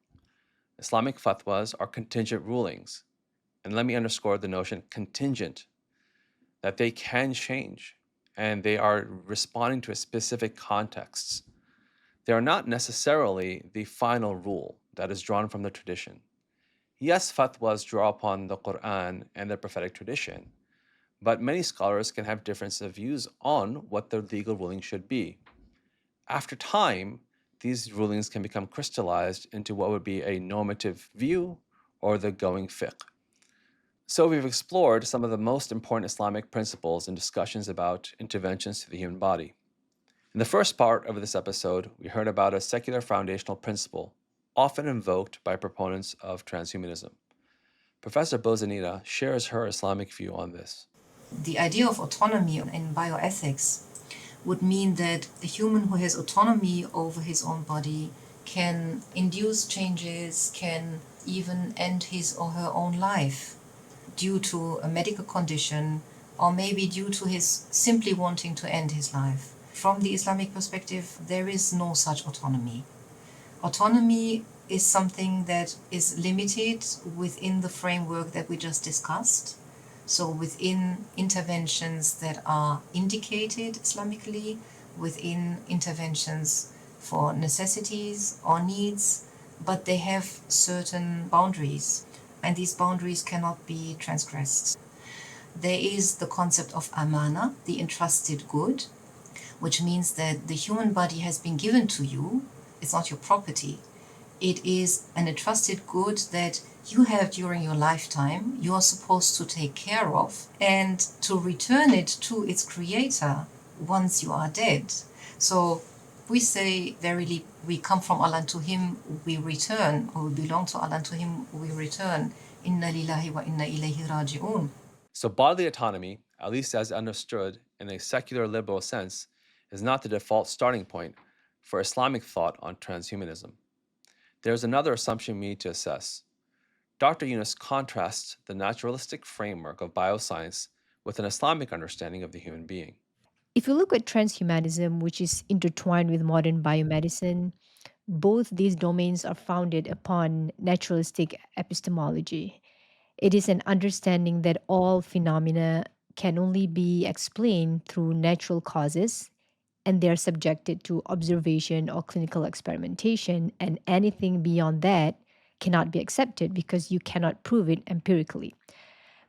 Islamic fatwas are contingent rulings. And let me underscore the notion contingent, that they can change and they are responding to a specific contexts. They are not necessarily the final rule that is drawn from the tradition. Yes, fatwas draw upon the Quran and the prophetic tradition, but many scholars can have difference of views on what the legal ruling should be. After time, these rulings can become crystallized into what would be a normative view or the going fiqh. So we've explored some of the most important Islamic principles and discussions about interventions to the human body. In the first part of this episode, we heard about a secular foundational principle, often invoked by proponents of transhumanism. Professor Bozanita shares her Islamic view on this. The idea of autonomy in bioethics would mean that a human who has autonomy over his own body can induce changes, can even end his or her own life due to a medical condition, or maybe due to his simply wanting to end his life. From the Islamic perspective, there is no such autonomy. Autonomy is something that is limited within the framework that we just discussed. So within interventions that are indicated Islamically, within interventions for necessities or needs, but they have certain boundaries, and these boundaries cannot be transgressed. There is the concept of amana, the entrusted good, which means that the human body has been given to you. It's not your property. It is an entrusted good that you have during your lifetime, you are supposed to take care of and to return it to its creator once you are dead. So we say, verily, we come from Allah and to Him we return, or we belong to Allah and to Him we return. Inna lillahi wa inna ilayhi raji'un. So bodily autonomy, at least as understood in a secular liberal sense, is not the default starting point for Islamic thought on transhumanism. There's another assumption we need to assess. Dr. Yunus contrasts the naturalistic framework of bioscience with an Islamic understanding of the human being. If you look at transhumanism, which is intertwined with modern biomedicine, both these domains are founded upon naturalistic epistemology. It is an understanding that all phenomena can only be explained through natural causes and they're subjected to observation or clinical experimentation, and anything beyond that cannot be accepted because you cannot prove it empirically.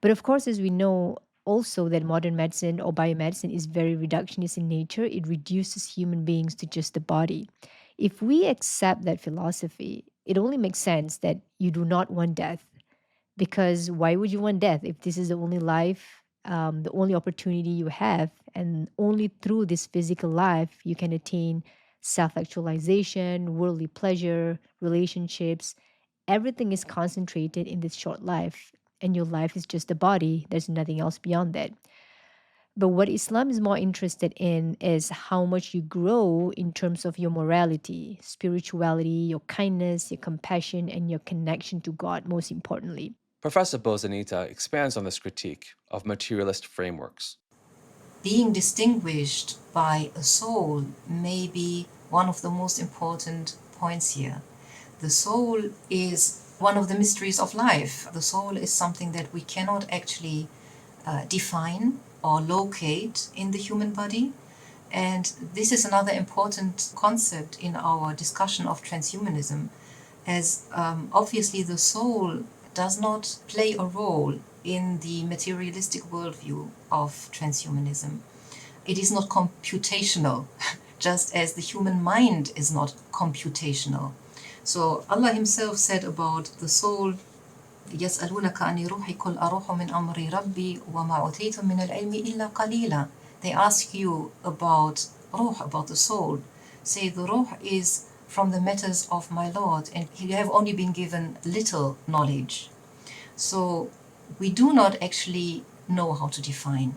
But of course, as we know also that modern medicine or biomedicine is very reductionist in nature, it reduces human beings to just the body. If we accept that philosophy, it only makes sense that you do not want death, because why would you want death if this is the only life, the only opportunity you have, and only through this physical life you can attain self-actualization, worldly pleasure, relationships. Everything is concentrated in this short life, and your life is just the body. There's nothing else beyond that. But what Islam is more interested in is how much you grow in terms of your morality, spirituality, your kindness, your compassion, and your connection to God, most importantly. Professor Bozanita expands on this critique of materialist frameworks. Being distinguished by a soul may be one of the most important points here. The soul is one of the mysteries of life. The soul is something that we cannot actually define or locate in the human body. And this is another important concept in our discussion of transhumanism, as obviously the soul does not play a role in the materialistic worldview of transhumanism. It is not computational, just as the human mind is not computational. So Allah Himself said about the soul, يَسْأَلُونَكَ عَنِ رُوحِ قُلْ أَرُوحُ مِنْ أَمْرِ رَبِّي وَمَا أُوتِيتُم مِنَ الْعِلْمِ إِلَّا قَلِيلًا. They ask you about ruh, about the soul. Say the ruh is from the matters of my Lord, and you have only been given little knowledge. So we do not actually know how to define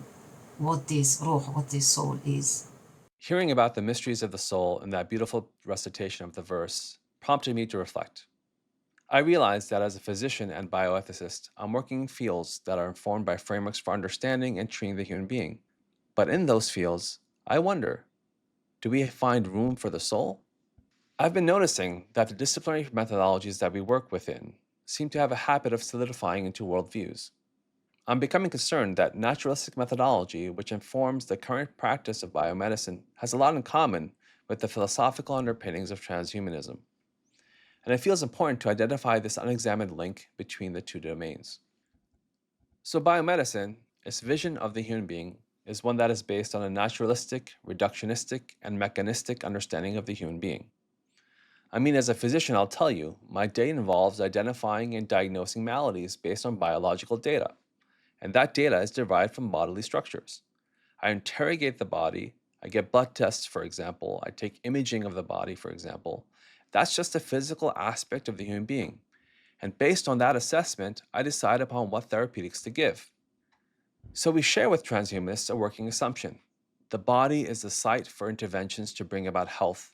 what this ruh, what this soul is. Hearing about the mysteries of the soul in that beautiful recitation of the verse prompted me to reflect. I realized that as a physician and bioethicist, I'm working in fields that are informed by frameworks for understanding and treating the human being. But in those fields, I wonder, do we find room for the soul? I've been noticing that the disciplinary methodologies that we work within seem to have a habit of solidifying into worldviews. I'm becoming concerned that naturalistic methodology, which informs the current practice of biomedicine, has a lot in common with the philosophical underpinnings of transhumanism. And it feels important to identify this unexamined link between the two domains. So, biomedicine, its vision of the human being, is one that is based on a naturalistic, reductionistic, and mechanistic understanding of the human being. I mean, as a physician, I'll tell you, my day involves identifying and diagnosing maladies based on biological data, and that data is derived from bodily structures. I interrogate the body, I get blood tests, for example, I take imaging of the body, for example. That's just a physical aspect of the human being. And based on that assessment, I decide upon what therapeutics to give. So we share with transhumanists a working assumption. The body is the site for interventions to bring about health,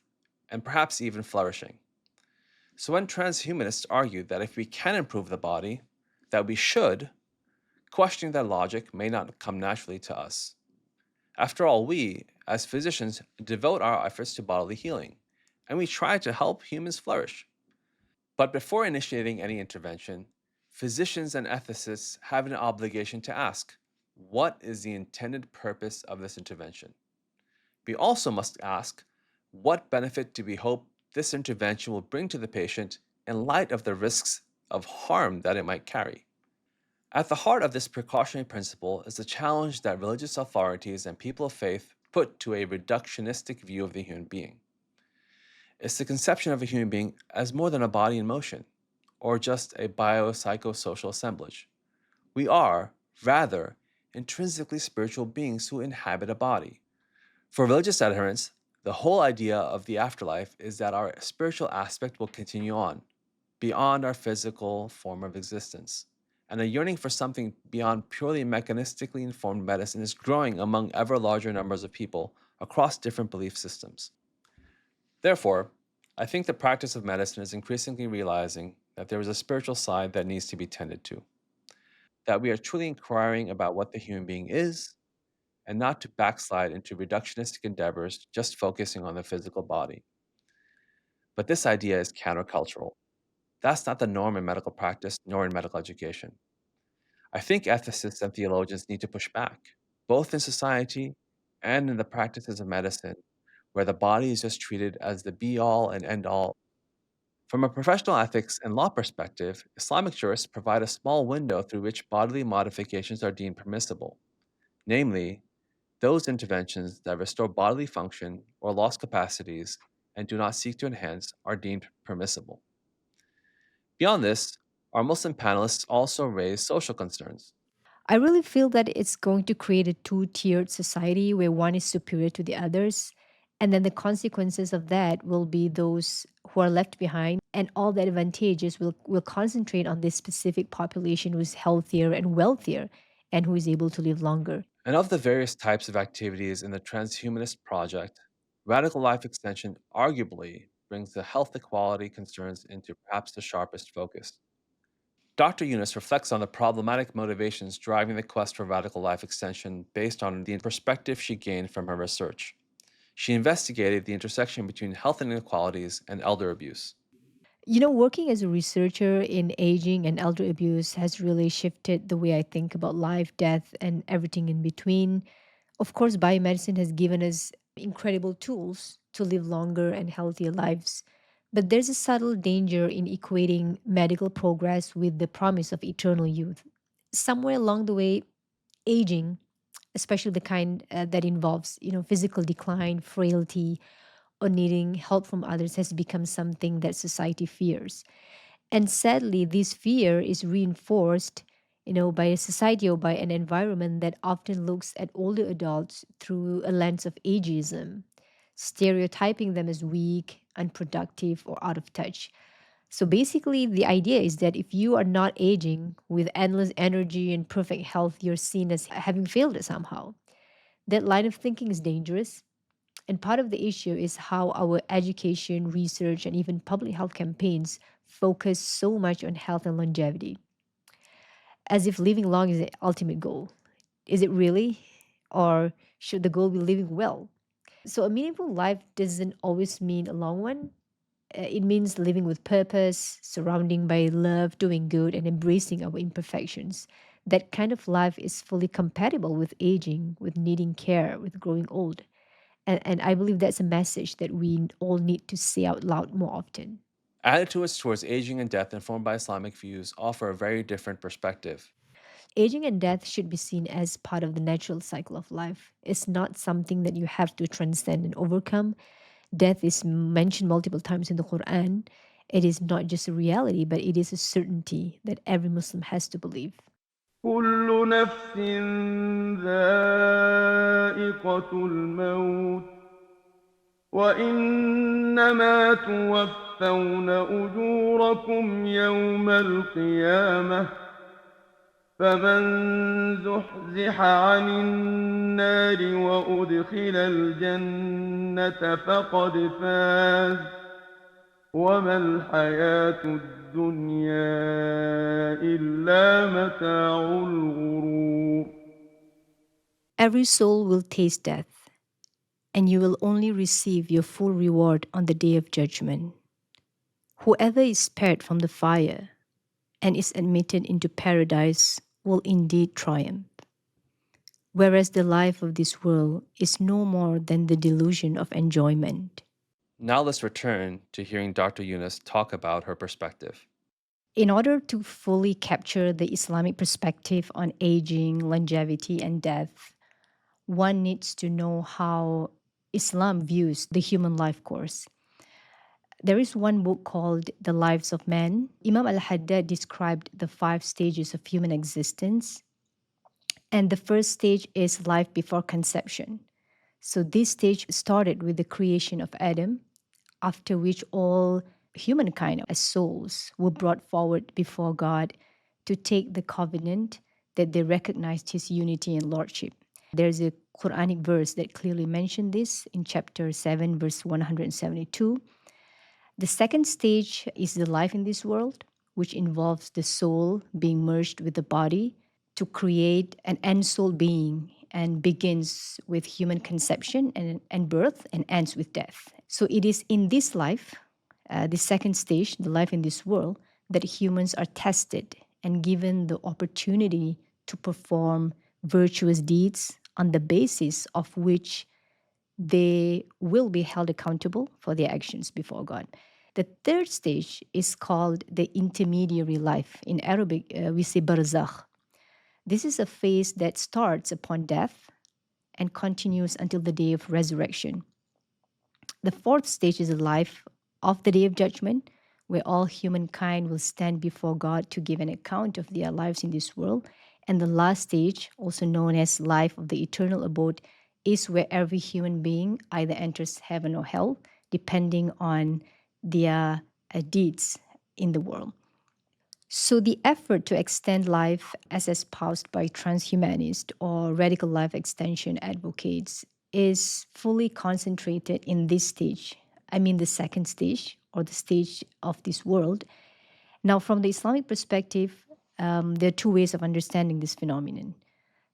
and perhaps even flourishing. So when transhumanists argue that if we can improve the body, that we should, questioning that logic may not come naturally to us. After all, we, as physicians, devote our efforts to bodily healing, and we try to help humans flourish. But before initiating any intervention, physicians and ethicists have an obligation to ask, what is the intended purpose of this intervention? We also must ask, what benefit do we hope this intervention will bring to the patient in light of the risks of harm that it might carry? At the heart of this precautionary principle is the challenge that religious authorities and people of faith put to a reductionistic view of the human being. It's the conception of a human being as more than a body in motion, or just a biopsychosocial assemblage. We are, rather, intrinsically spiritual beings who inhabit a body. For religious adherents, the whole idea of the afterlife is that our spiritual aspect will continue on, beyond our physical form of existence. And a yearning for something beyond purely mechanistically informed medicine is growing among ever larger numbers of people across different belief systems. Therefore, I think the practice of medicine is increasingly realizing that there is a spiritual side that needs to be tended to, that we are truly inquiring about what the human being is, and not to backslide into reductionistic endeavors just focusing on the physical body. But this idea is countercultural. That's not the norm in medical practice nor in medical education. I think ethicists and theologians need to push back, both in society and in the practices of medicine, where the body is just treated as the be all and end all. From a professional ethics and law perspective, Islamic jurists provide a small window through which bodily modifications are deemed permissible, namely, those interventions that restore bodily function or lost capacities and do not seek to enhance are deemed permissible. Beyond this, our Muslim panelists also raise social concerns. I really feel that it's going to create a two-tiered society where one is superior to the others. And then the consequences of that will be those who are left behind. And all the advantages will concentrate on this specific population who's healthier and wealthier and who is able to live longer. And of the various types of activities in the transhumanist project, radical life extension arguably brings the health equality concerns into perhaps the sharpest focus. Dr. Yunus reflects on the problematic motivations driving the quest for radical life extension based on the perspective she gained from her research. She investigated the intersection between health inequalities and elder abuse. You know, working as a researcher in aging and elder abuse has really shifted the way I think about life, death, and everything in between. Of course, biomedicine has given us incredible tools to live longer and healthier lives. But there's a subtle danger in equating medical progress with the promise of eternal youth. Somewhere along the way, aging, especially the kind that involves, physical decline, frailty, or needing help from others, has become something that society fears. And sadly, this fear is reinforced, by a society or by an environment that often looks at older adults through a lens of ageism, stereotyping them as weak, unproductive, or out of touch. So basically, the idea is that if you are not aging with endless energy and perfect health, you're seen as having failed it somehow. That line of thinking is dangerous. And part of the issue is how our education, research, and even public health campaigns focus so much on health and longevity, as if living long is the ultimate goal. Is it really? Or should the goal be living well? So, a meaningful life doesn't always mean a long one. It means living with purpose, surrounding by love, doing good, and embracing our imperfections. That kind of life is fully compatible with aging, with needing care, with growing old. And I believe that's a message that we all need to say out loud more often. Attitudes towards aging and death informed by Islamic views offer a very different perspective. Aging and death should be seen as part of the natural cycle of life. It's not something that you have to transcend and overcome. Death is mentioned multiple times in the Quran. It is not just a reality, but it is a certainty that every Muslim has to believe. كل نفس ذائقة الموت وإنما توفون أجوركم يوم القيامة فمن زحزح عن النار وأدخل الجنة فقد فاز وما الحياة الدنيا إلا متاع الغرور. Every soul will taste death, and you will only receive your full reward on the day of judgment. Whoever is spared from the fire and is admitted into paradise will indeed triumph. Whereas the life of this world is no more than the delusion of enjoyment. Now let's return to hearing Dr. Yunus talk about her perspective. In order to fully capture the Islamic perspective on aging, longevity, and death, one needs to know how Islam views the human life course. There is one book called The Lives of Men. Imam al-Haddad described the 5 stages of human existence. And the first stage is life before conception. So this stage started with the creation of Adam, after which all humankind as souls were brought forward before God to take the covenant that they recognized his unity and lordship. There's a Quranic verse that clearly mentioned this in chapter 7, verse 172. The second stage is the life in this world, which involves the soul being merged with the body to create an end soul being, and begins with human conception and birth and ends with death. So it is in this life, the second stage, the life in this world, that humans are tested and given the opportunity to perform virtuous deeds on the basis of which they will be held accountable for their actions before God. The third stage is called the intermediary life. In Arabic, we say barzakh. This is a phase that starts upon death and continues until the day of resurrection. The fourth stage is the life of the day of judgment, where all humankind will stand before God to give an account of their lives in this world. And the last stage, also known as life of the eternal abode, is where every human being either enters heaven or hell, depending on their deeds in the world. So, the effort to extend life, as espoused by transhumanists or radical life extension advocates, is fully concentrated in this stage. I mean, the second stage, or the stage of this world. Now, from the Islamic perspective, there are two ways of understanding this phenomenon.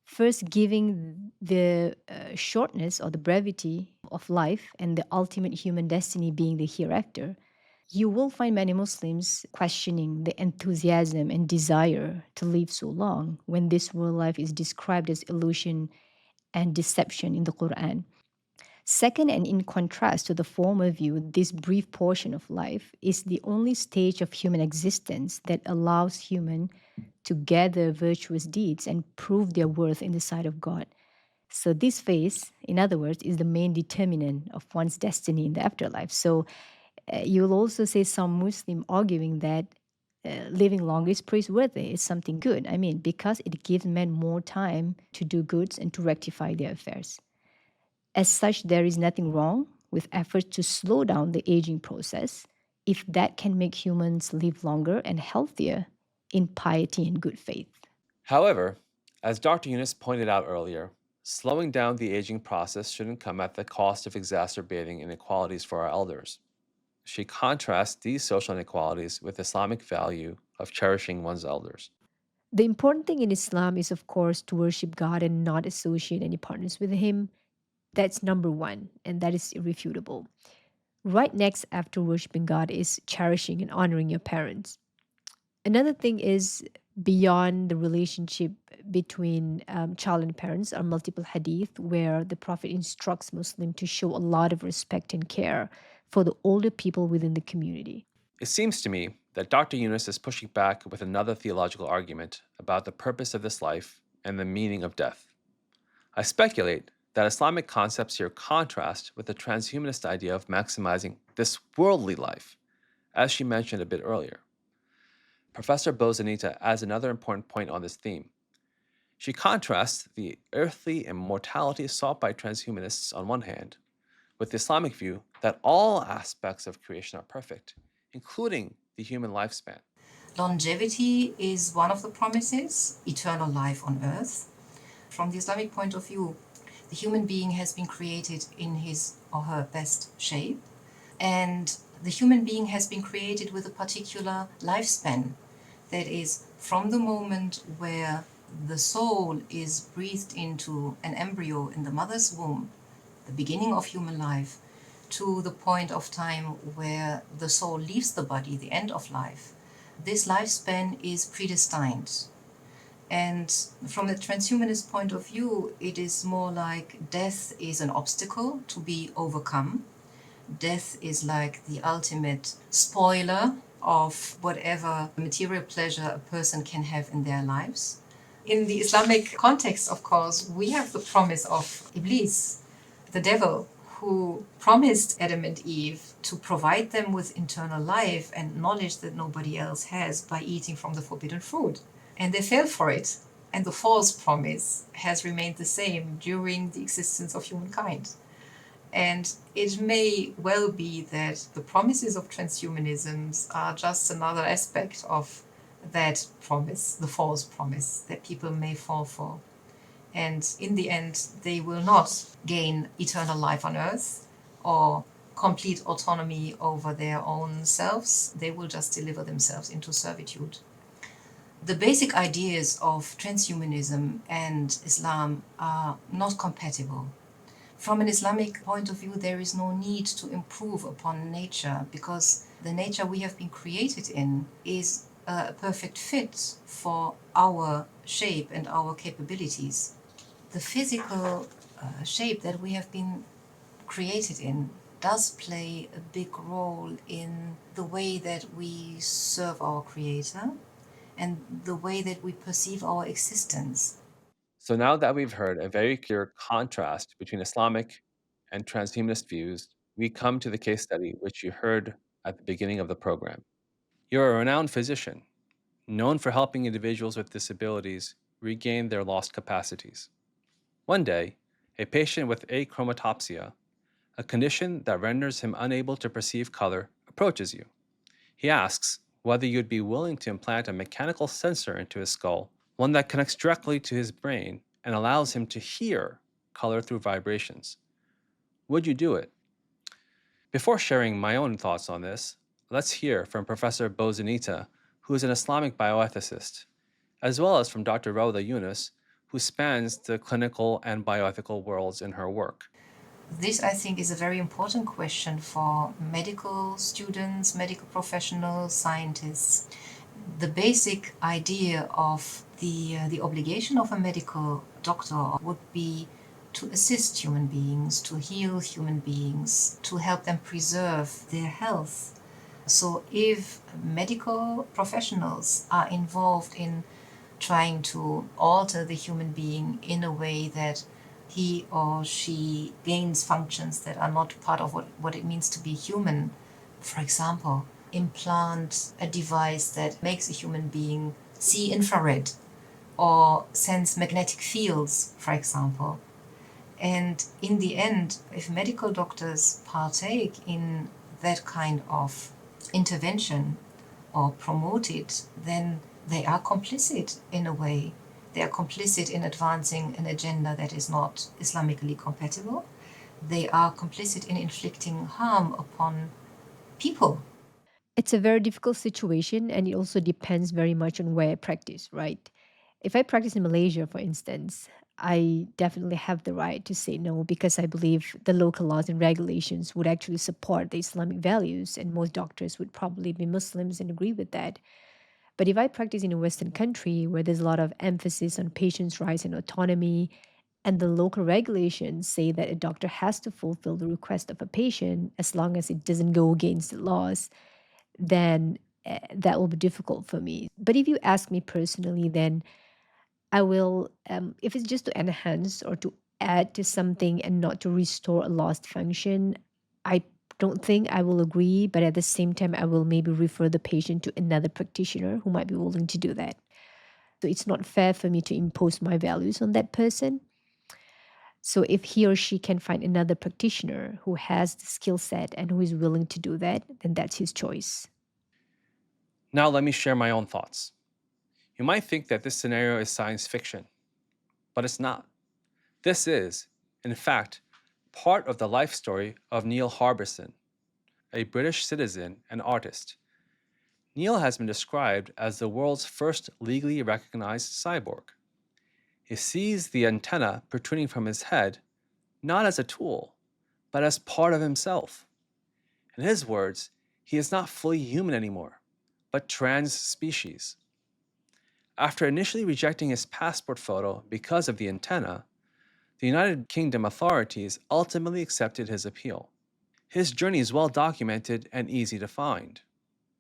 First, giving the shortness or the brevity of life and the ultimate human destiny being the hereafter. You will find many Muslims questioning the enthusiasm and desire to live so long when this world life is described as illusion and deception in the Quran. Second, and in contrast to the former view, this brief portion of life is the only stage of human existence that allows human to gather virtuous deeds and prove their worth in the sight of God. So this phase, in other words, is the main determinant of one's destiny in the afterlife. So you'll also see some Muslim arguing that living longer is praiseworthy, is something good. I mean, because it gives men more time to do goods and to rectify their affairs. As such, there is nothing wrong with efforts to slow down the aging process if that can make humans live longer and healthier in piety and good faith. However, as Dr. Yunus pointed out earlier, slowing down the aging process shouldn't come at the cost of exacerbating inequalities for our elders. She contrasts these social inequalities with Islamic value of cherishing one's elders. The important thing in Islam is, of course, to worship God and not associate any partners with Him. That's number one, and that is irrefutable. Right next after worshiping God is cherishing and honoring your parents. Another thing is beyond the relationship between child and parents are multiple hadith where the Prophet instructs Muslims to show a lot of respect and care for the older people within the community. It seems to me that Dr. Yunus is pushing back with another theological argument about the purpose of this life and the meaning of death. I speculate that Islamic concepts here contrast with the transhumanist idea of maximizing this worldly life, as she mentioned a bit earlier. Professor Bozanita adds another important point on this theme. She contrasts the earthly immortality sought by transhumanists on one hand, with the Islamic view that all aspects of creation are perfect, including the human lifespan. Longevity is one of the promises, eternal life on earth. From the Islamic point of view, the human being has been created in his or her best shape, and the human being has been created with a particular lifespan. That is, from the moment where the soul is breathed into an embryo in the mother's womb, the beginning of human life, to the point of time where the soul leaves the body, the end of life. This lifespan is predestined. And from a transhumanist point of view, it is more like death is an obstacle to be overcome. Death is like the ultimate spoiler of whatever material pleasure a person can have in their lives. In the Islamic context, of course, we have the promise of Iblis, the devil, who promised Adam and Eve to provide them with eternal life and knowledge that nobody else has by eating from the forbidden fruit. And they fell for it. And the false promise has remained the same during the existence of humankind. And it may well be that the promises of transhumanism are just another aspect of that promise, the false promise that people may fall for. And in the end, they will not gain eternal life on earth or complete autonomy over their own selves. They will just deliver themselves into servitude. The basic ideas of transhumanism and Islam are not compatible. From an Islamic point of view, there is no need to improve upon nature because the nature we have been created in is a perfect fit for our shape and our capabilities. The physical shape that we have been created in does play a big role in the way that we serve our Creator and the way that we perceive our existence. So now that we've heard a very clear contrast between Islamic and transhumanist views, we come to the case study which you heard at the beginning of the program. You're a renowned physician, known for helping individuals with disabilities regain their lost capacities. One day, a patient with achromatopsia, a condition that renders him unable to perceive color, approaches you. He asks whether you'd be willing to implant a mechanical sensor into his skull, one that connects directly to his brain and allows him to hear color through vibrations. Would you do it? Before sharing my own thoughts on this, let's hear from Professor Bozanita, who is an Islamic bioethicist, as well as from Dr. Rauda Yunus, who spans the clinical and bioethical worlds in her work. This, I think, is a very important question for medical students, medical professionals, scientists. The basic idea of the obligation of a medical doctor would be to assist human beings, to heal human beings, to help them preserve their health. So if medical professionals are involved in trying to alter the human being in a way that he or she gains functions that are not part of what it means to be human, for example, implant a device that makes a human being see infrared or sense magnetic fields, for example. And in the end, if medical doctors partake in that kind of intervention or promote it, then they are complicit in a way. They are complicit in advancing an agenda that is not Islamically compatible. They are complicit in inflicting harm upon people. It's a very difficult situation, and it also depends very much on where I practice, right? If I practice in Malaysia, for instance, I definitely have the right to say no because I believe the local laws and regulations would actually support the Islamic values, and most doctors would probably be Muslims and agree with that. But if I practice in a Western country where there's a lot of emphasis on patients' rights and autonomy, and the local regulations say that a doctor has to fulfill the request of a patient as long as it doesn't go against the laws, then that will be difficult for me. But if you ask me personally, then I will, if it's just to enhance or to add to something and not to restore a lost function, I don't think I will agree. But at the same time, I will maybe refer the patient to another practitioner who might be willing to do that. So it's not fair for me to impose my values on that person. So if he or she can find another practitioner who has the skill set and who is willing to do that, then that's his choice. Now, let me share my own thoughts. You might think that this scenario is science fiction, but it's not. This is, in fact, part of the life story of Neil Harbisson, a British citizen and artist. Neil has been described as the world's first legally recognized cyborg. He sees the antenna protruding from his head not as a tool, but as part of himself. In his words, he is not fully human anymore, but trans species. After initially rejecting his passport photo because of the antenna, the United Kingdom authorities ultimately accepted his appeal. His journey is well documented and easy to find,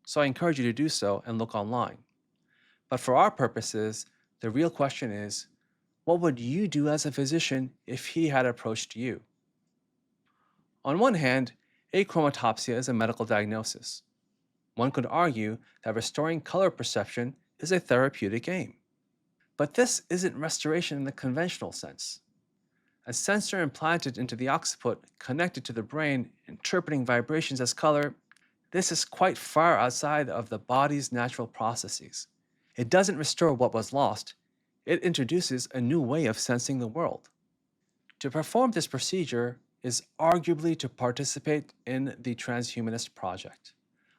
so I encourage you to do so and look online. But for our purposes, the real question is, what would you do as a physician if he had approached you? On one hand, achromatopsia is a medical diagnosis. One could argue that restoring color perception is a therapeutic aim. But this isn't restoration in the conventional sense. A sensor implanted into the occiput connected to the brain, interpreting vibrations as color, this is quite far outside of the body's natural processes. It doesn't restore what was lost, it introduces a new way of sensing the world. To perform this procedure is arguably to participate in the transhumanist project,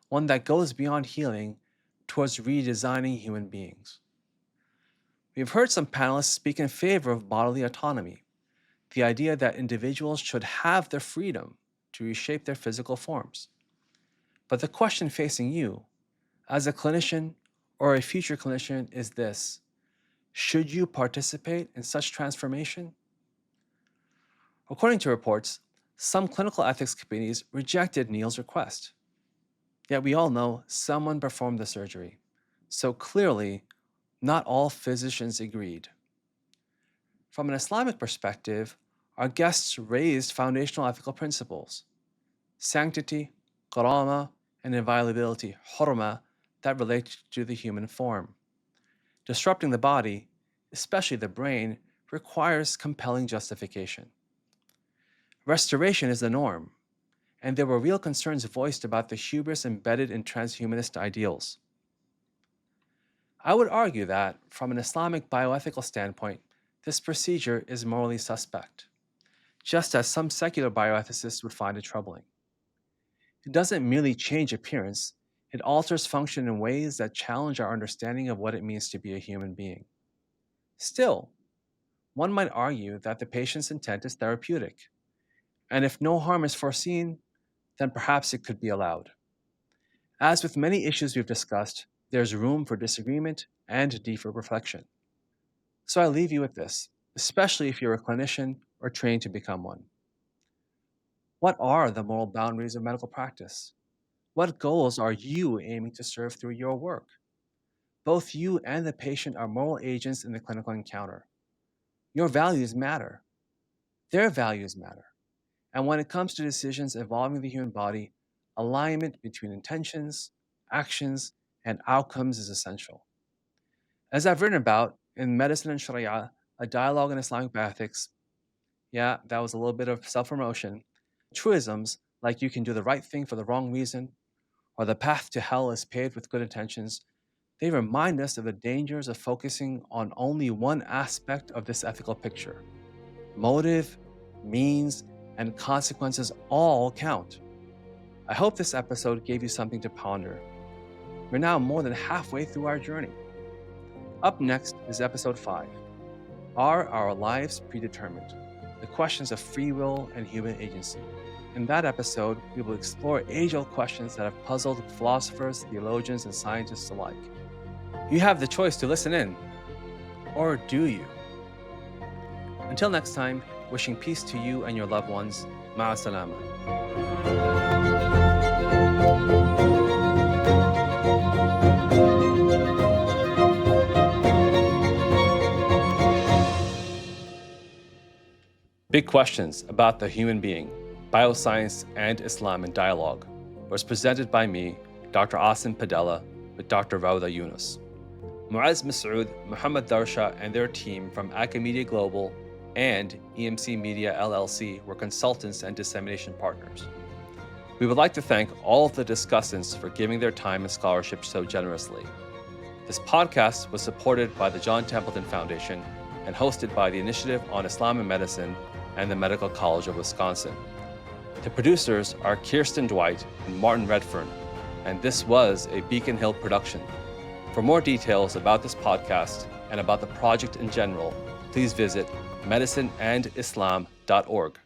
one that goes beyond healing towards redesigning human beings. We've heard some panelists speak in favor of bodily autonomy, the idea that individuals should have the freedom to reshape their physical forms. But the question facing you, as a clinician or a future clinician, is this: should you participate in such transformation? According to reports, Some clinical ethics committees rejected Neil's request. Yet we all know someone performed the surgery, so clearly not all physicians agreed. From an Islamic perspective, our guests raised foundational ethical principles: sanctity, karama, and inviolability, hurma, that relate to the human form. Disrupting the body, especially the brain, requires compelling justification. Restoration is the norm, and there were real concerns voiced about the hubris embedded in transhumanist ideals. I would argue that, from an Islamic bioethical standpoint, this procedure is morally suspect, just as some secular bioethicists would find it troubling. It doesn't merely change appearance, it alters function in ways that challenge our understanding of what it means to be a human being. Still, one might argue that the patient's intent is therapeutic, and if no harm is foreseen, then perhaps it could be allowed. As with many issues we've discussed, there's room for disagreement and deeper reflection. So I leave you with this, especially if you're a clinician or trained to become one. What are the moral boundaries of medical practice? What goals are you aiming to serve through your work? Both you and the patient are moral agents in the clinical encounter. Your values matter. Their values matter. And when it comes to decisions involving the human body, alignment between intentions, actions, and outcomes is essential. As I've written about in Medicine and Sharia, a dialogue in Islamic bioethics, yeah, that was a little bit of self-promotion, truisms like you can do the right thing for the wrong reason, or the path to hell is paved with good intentions, they remind us of the dangers of focusing on only one aspect of this ethical picture. Motive, means, and consequences all count. I hope this episode gave you something to ponder. We're now more than halfway through our journey. Up next is episode 5. Are our lives predetermined? The questions of free will and human agency. In that episode, we will explore age-old questions that have puzzled philosophers, theologians, and scientists alike. You have the choice to listen in, or do you? Until next time, wishing peace to you and your loved ones. Ma'a salama. Big Questions About the Human Being, Bioscience and Islam in Dialogue was presented by me, Dr. Aasim Padela, with Dr. Rawda Yunus. Muaz Masood, Muhammad Darsha, and their team from Acamedia Global and EMC Media LLC were consultants and dissemination partners. We would like to thank all of the discussants for giving their time and scholarship so generously. This podcast was supported by the John Templeton Foundation and hosted by the Initiative on Islam and Medicine and the Medical College of Wisconsin. The producers are Kirsten Dwight and Martin Redfern, and this was a Beacon Hill production. For more details about this podcast and about the project in general, please visit medicineandislam.org.